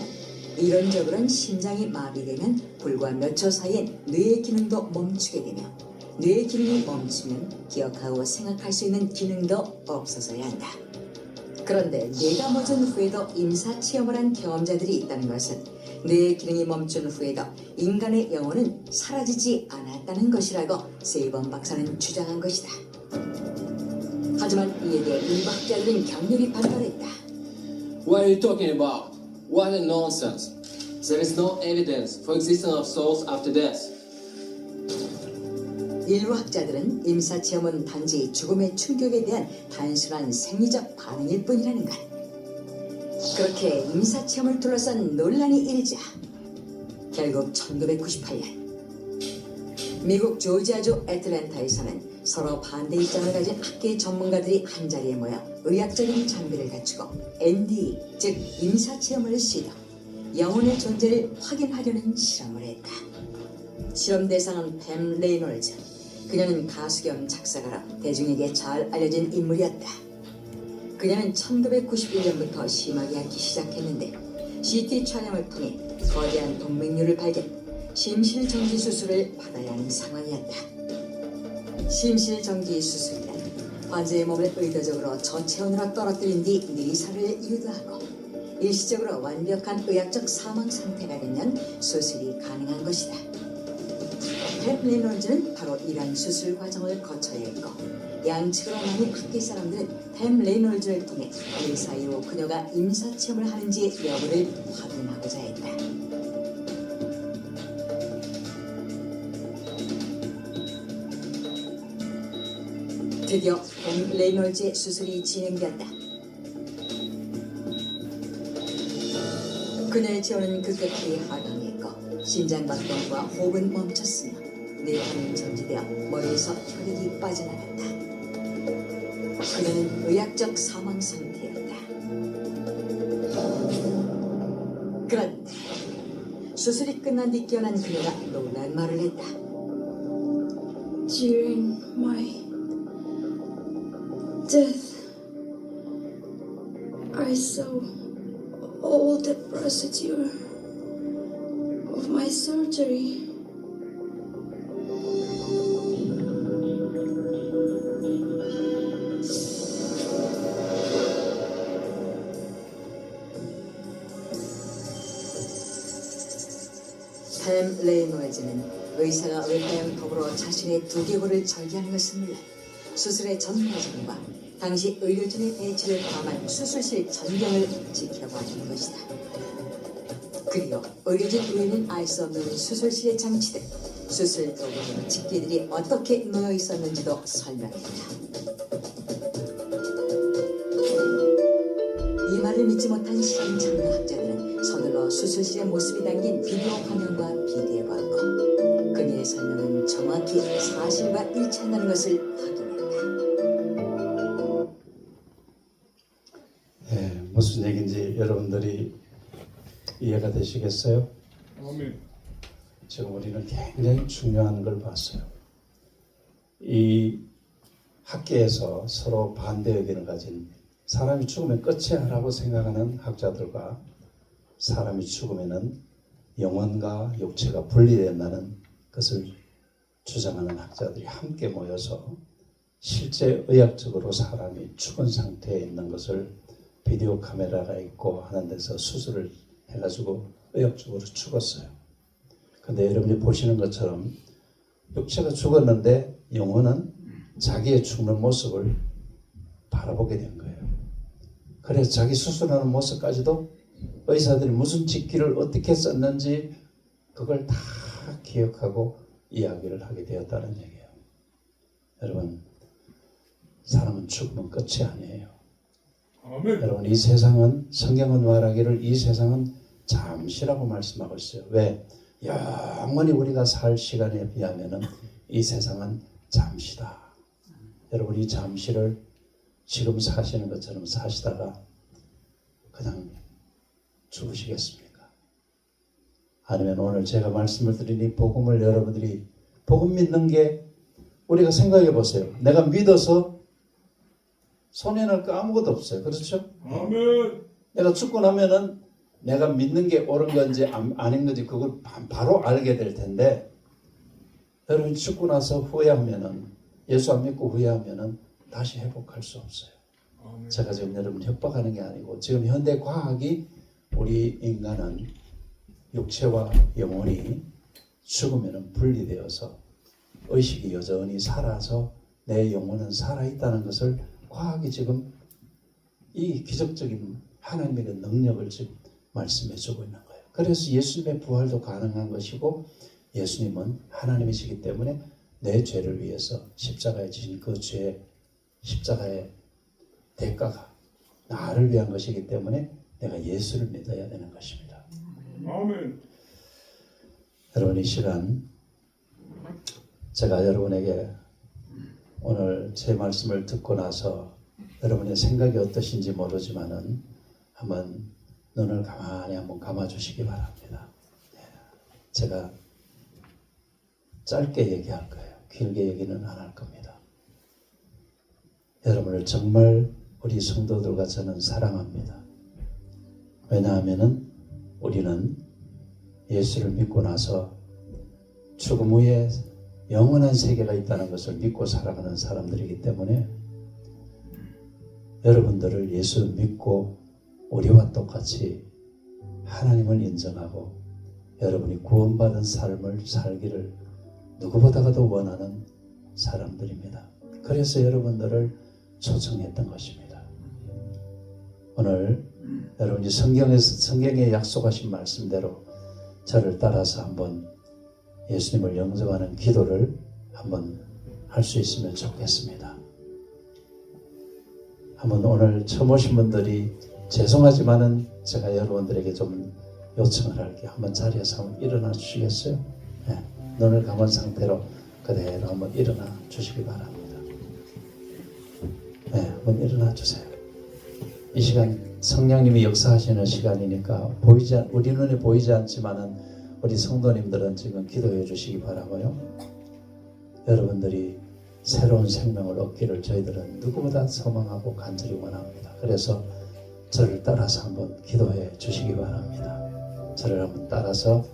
이론적으로는 심장이 마비되면 불과 몇 초 사이에 뇌의 기능도 멈추게 되며 뇌의 기능이 멈추면 기억하고 생각할 수 있는 기능도 없어져야 한다. 그런데 뇌가 멎은 후에도 임사체험을 한 경험자들이 있다는 것은 뇌의 기능이 멈춘 후에도 인간의 영혼은 사라지지 않았다는 것이라고 세이번 박사는 주장한 것이다. 하지만 이에 대해 일부 학자들은 격렬히 반발했다. What are you talking about? What a nonsense. There is no evidence for existence of souls after death. 일부 학자들은 임사체험은 단지 죽음의 충격에 대한 단순한 생리적 반응일 뿐이라는 것. 그렇게 임사체험을 둘러싼 논란이 일자 결국 1998년 미국 조지아주 애틀랜타에서는 서로 반대 입장을 가진 학계 전문가들이 한자리에 모여 의학적인 장비를 갖추고 NDE, 즉 임사체험을 시도, 영혼의 존재를 확인하려는 실험을 했다. 실험 대상은 팸 레이놀즈. 그녀는 가수 겸 작사가라 대중에게 잘 알려진 인물이었다. 그녀는 1991년부터 심하게 앓기 시작했는데 CT 촬영을 통해 거대한 동맥류를 발견, 심실정지 수술을 받아야 하는 상황이었다. 심실정지 수술이란 환자의 몸을 의도적으로 저체온으로 떨어뜨린 뒤 뇌사를 유도하고 일시적으로 완벽한 의학적 사망 상태가 되면 수술이 가능한 것이다. 팸 레이놀즈는 바로 이러한 수술 과정을 거쳐야 했고 양측으로 나뉜 학계 사람들은 팸 레이놀즈를 통해 일 사이로 그녀가 임사체험을 하는지 여부를 확인하고자 했다. 드디어 팸 레이놀즈의 수술이 진행되었다. 그녀의 체온은 급격히 하강했고 심장박동과 호흡은 멈췄으며 뇌파는 정지되어 머리에서 혈액이 빠져나갔다. 그녀는 의학적 사망 상태였다. 그런데 수술이 끝난 뒤 깨어난 그녀가 놀란 말을 했다. During my death, I saw all the procedure of my surgery. 팸 레이놀즈는 의사가 외과양톱으로 자신의 두개골을 절개하는 것은 물론 수술의 전 과정과 당시 의료진의 배치를 포함한 수술실 전경을 지켜봐주는 것이다. 그리고 의료진 외에는 알 수 없는 수술실에 장치된 수술 도구와 집게들이 어떻게 놓여 있었는지도 설명했다. 이 말을 믿지 못한 시행착오학자들은 서둘러 수술실의 모습이 담긴 비디오 화면과 비교해봤고 그녀의 설명은 정확히 사실과 일치한다는 것을 확인했다. 무슨 얘기인지 여러분들이 이해가 되시겠어요? 지금 우리는 굉장히 중요한 걸 봤어요. 이 학계에서 서로 반대 의견을 가진 사람이 죽으면 끝이야라고 생각하는 학자들과 사람이 죽으면은 영혼과 육체가 분리된다는 것을 주장하는 학자들이 함께 모여서 실제 의학적으로 사람이 죽은 상태에 있는 것을 비디오 카메라가 있고 하는 데서 수술을 해가지고 의학적으로 죽었어요. 근데 여러분이 보시는 것처럼 육체가 죽었는데 영혼은 자기의 죽는 모습을 바라보게 된 거예요. 그래서 자기 수술하는 모습까지도 의사들이 무슨 직기를 어떻게 썼는지 그걸 다 기억하고 이야기를 하게 되었다는 얘기예요. 여러분, 사람은 죽으면 끝이 아니에요. 아멘. 여러분, 이 세상은, 성경은 말하기를 이 세상은 잠시라고 말씀하고 있어요. 왜? 영원히 우리가 살 시간에 비하면은 이 세상은 잠시다. 여러분, 이 잠시를 지금 사시는 것처럼 사시다가 그냥 죽으시겠습니까? 아니면 오늘 제가 말씀을 드린 이 복음을 여러분들이 복음 믿는 게 우리가 생각해 보세요. 내가 믿어서 손해날 거 아무것도 없어요. 그렇죠? 아멘. 내가 죽고 나면은 내가 믿는 게 옳은 건지 아닌 건지 그걸 바로 알게 될 텐데 여러분 죽고 나서 후회하면은 예수 안 믿고 후회하면은 다시 회복할 수 없어요. 아멘. 제가 지금 여러분 협박하는 게 아니고 지금 현대 과학이 우리 인간은 육체와 영혼이 죽으면 분리되어서 의식이 여전히 살아서 내 영혼은 살아있다는 것을 과학이 지금 이 기적적인 하나님의 그 능력을 지금 말씀해 주고 있는 거예요. 그래서 예수님의 부활도 가능한 것이고 예수님은 하나님이시기 때문에 내 죄를 위해서 십자가에 지신 그 죄, 십자가의 대가가 나를 위한 것이기 때문에 내가 예수를 믿어야 되는 것입니다. 아멘. 여러분 이 시간 제가 여러분에게 오늘 제 말씀을 듣고 나서 여러분의 생각이 어떠신지 모르지만은 한번 눈을 가만히 한번 감아 주시기 바랍니다. 제가 짧게 얘기할 거예요. 길게 얘기는 안 할 겁니다. 여러분을 정말 우리 성도들과 저는 사랑합니다. 왜냐하면은 우리는 예수를 믿고 나서 죽음 후에 영원한 세계가 있다는 것을 믿고 살아가는 사람들이기 때문에 여러분들을 예수 믿고 우리와 똑같이 하나님을 인정하고 여러분이 구원받은 삶을 살기를 누구보다도 원하는 사람들입니다. 그래서 여러분들을 초청했던 것입니다. 오늘 여러분이 성경에 약속하신 말씀대로 저를 따라서 한번 예수님을 영접하는 기도를 한번 할 수 있으면 좋겠습니다. 한번 오늘 처음 오신 분들이 죄송하지만은 제가 여러분들에게 좀 요청을 할게요. 한번 자리에서 한번 일어나 주시겠어요? 네, 눈을 감은 상태로 그대로 한번 일어나 주시기 바랍니다. 네, 한번 일어나 주세요. 이 시간 성령님이 역사하시는 시간이니까 우리 눈에 보이지 않지만은 우리 성도님들은 지금 기도해 주시기 바라고요. 여러분들이 새로운 생명을 얻기를 저희들은 누구보다 소망하고 간절히 원합니다. 그래서 저를 따라서 한번 기도해 주시기 바랍니다. 저를 한번 따라서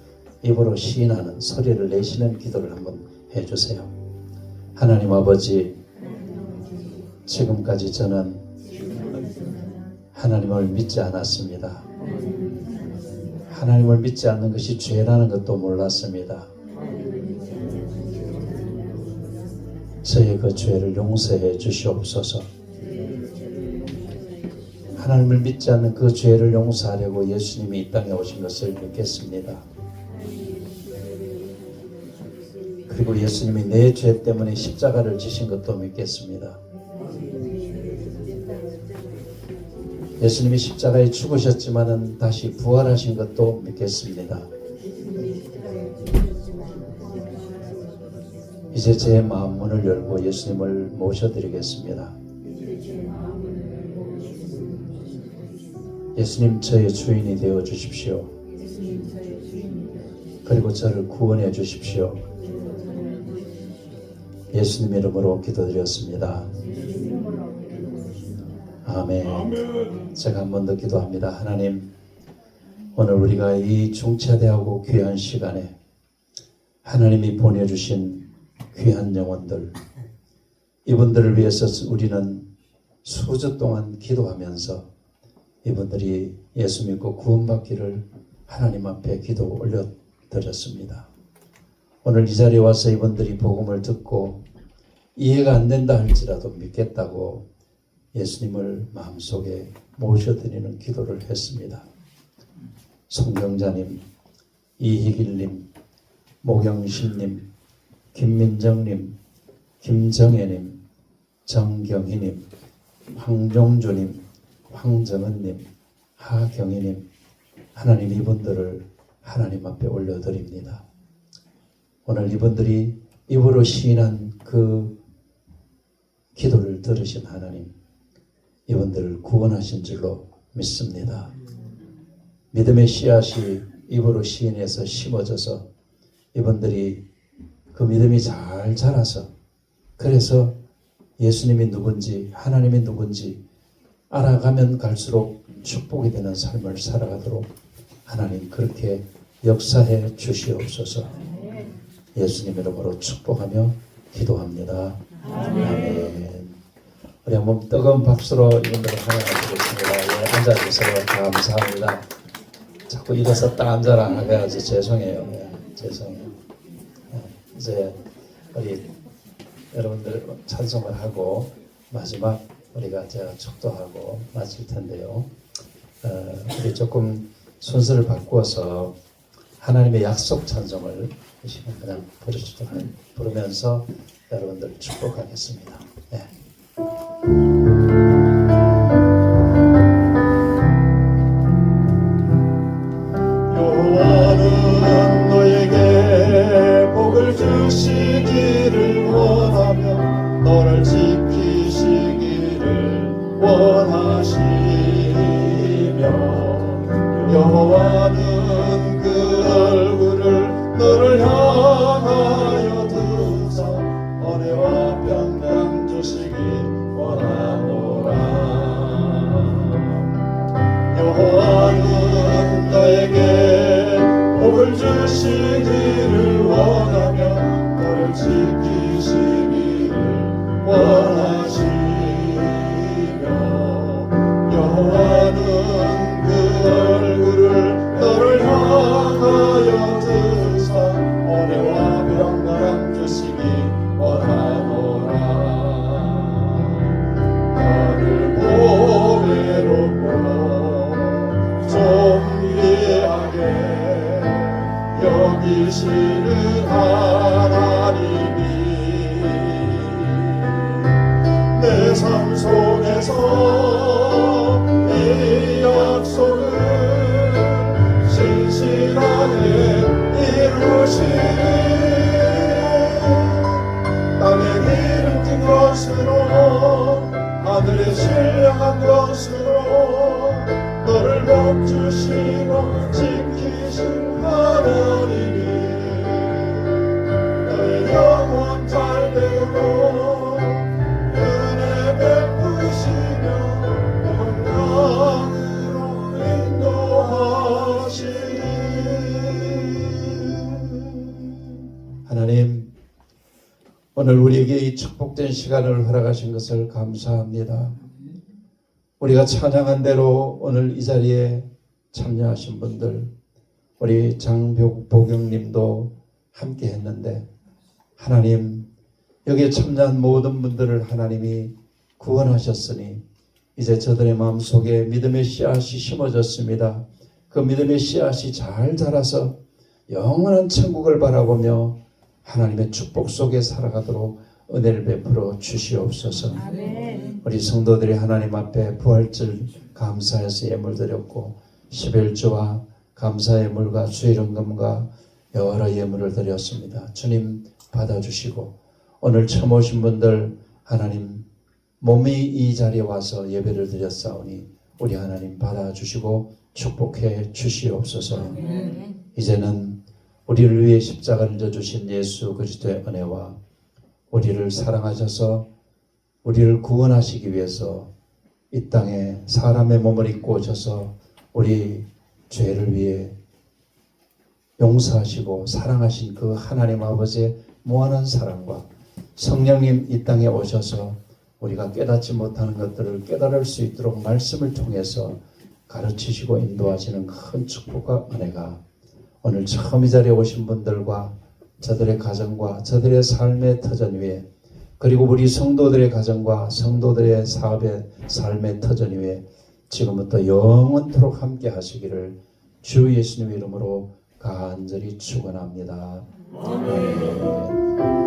입으로 시인하는 소리를 내시는 기도를 한번 해주세요. 하나님 아버지, 지금까지 저는 하나님을 믿지 않았습니다. 하나님을 믿지 않는 것이 죄라는 것도 몰랐습니다. 저의 그 죄를 용서해 주시옵소서. 하나님을 믿지 않는 그 죄를 용서하려고 예수님이 이 땅에 오신 것을 믿겠습니다. 그리고 예수님이 내 죄 때문에 십자가를 지신 것도 믿겠습니다. 예수님이 십자가에 죽으셨지만은 다시 부활하신 것도 믿겠습니다. 이제 제 마음 문을 열고 예수님을 모셔드리겠습니다. 예수님, 저의 주인이 되어 주십시오. 그리고 저를 구원해 주십시오. 예수님 이름으로 기도드렸습니다. 아멘. 제가 한 번 더 기도합니다. 하나님, 오늘 우리가 이 중차대하고 귀한 시간에 하나님이 보내주신 귀한 영혼들, 이분들을 위해서 우리는 수주 동안 기도하면서 이분들이 예수 믿고 구원받기를 하나님 앞에 기도 올려드렸습니다. 오늘 이 자리에 와서 이분들이 복음을 듣고 이해가 안 된다 할지라도 믿겠다고 예수님을 마음속에 모셔드리는 기도를 했습니다. 송경자님, 이희길님, 모경신님, 김민정님, 김정혜님, 정경희님, 황종주님, 황정은님, 하경희님, 하나님 이분들을 하나님 앞에 올려드립니다. 오늘 이분들이 입으로 시인한 그 기도를 들으신 하나님, 이분들을 구원하신 줄로 믿습니다. 믿음의 씨앗이 입으로 시인해서 심어져서 이분들이 그 믿음이 잘 자라서 그래서 예수님이 누군지 하나님이 누군지 알아가면 갈수록 축복이 되는 삶을 살아가도록 하나님 그렇게 역사해 주시옵소서. 예수님 이름으로 축복하며 기도합니다. 아멘. 우리 한번 뜨거운 박수로 이분들을 환영하시겠습니다. 예, 앉아주세요. 감사합니다. 자꾸 일어서 딱 앉아라 해가지고 죄송해요. 예, 죄송해요. 예, 이제 우리 여러분들 찬송을 하고 마지막 우리가 제가 축도하고 마칠 텐데요. 우리 조금 순서를 바꾸어서 하나님의 약속 찬송을 이 시간 그냥 부르면서 여러분들 축복하겠습니다. 네. 여호와는 너에게 복을 주시기를 원하며 너를 지키시기를 원하시며 여호와는 그 얼굴을 너를 향하여 드사 은혜와 평강 주시기 원하노라. 여호와는 너에게 복을 주시기를 원하며 너를 지키시기를 원하시며 여호와는 그 얼굴을 너를 향하여 드사 은혜와 평강 주시기 원하노라. 너를 보배롭고 존귀하게 여기시는 하나님이 내 삶 속에서 이 약속을 신실하게 이루시니 땅에 기름 진 것으로 하늘에 신령한 것으로 너를 복주시고 지키신 하나님이 너의 영혼 잘 되고 은혜 베푸시며 건강으로 인도하시니. 하나님 오늘 우리에게 이 축복된 시간을 허락하신 것을 감사합니다. 우리가 찬양한 대로 오늘 이 자리에 참여하신 분들 우리 장복영님도 함께 했는데 하나님 여기에 참여한 모든 분들을 하나님이 구원하셨으니 이제 저들의 마음속에 믿음의 씨앗이 심어졌습니다. 그 믿음의 씨앗이 잘 자라서 영원한 천국을 바라보며 하나님의 축복 속에 살아가도록 은혜를 베풀어 주시옵소서. 우리 성도들이 하나님 앞에 부활절 감사해서 예물 드렸고 11조와 감사 예물과 주일헌금과 여러 예물을 드렸습니다. 주님 받아주시고 오늘 처음 오신 분들 하나님 몸이 이 자리에 와서 예배를 드렸사오니 우리 하나님 받아주시고 축복해 주시옵소서. 이제는 우리를 위해 십자가를 져주신 예수 그리스도의 은혜와 우리를 사랑하셔서 우리를 구원하시기 위해서 이 땅에 사람의 몸을 입고 오셔서 우리 죄를 위해 용서하시고 사랑하신 그 하나님 아버지의 무한한 사랑과 성령님 이 땅에 오셔서 우리가 깨닫지 못하는 것들을 깨달을 수 있도록 말씀을 통해서 가르치시고 인도하시는 큰 축복과 은혜가 오늘 처음 이 자리에 오신 분들과 저들의 가정과 저들의 삶의 터전 위에, 그리고 우리 성도들의 가정과 성도들의 사업의 삶의 터전 위에 지금부터 영원토록 함께 하시기를 주 예수님 이름으로 간절히 축원합니다. 아멘.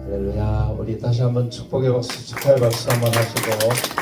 할렐루야. 우리 다시 한번 축복의 박수, 축하의 박수 한번 하시고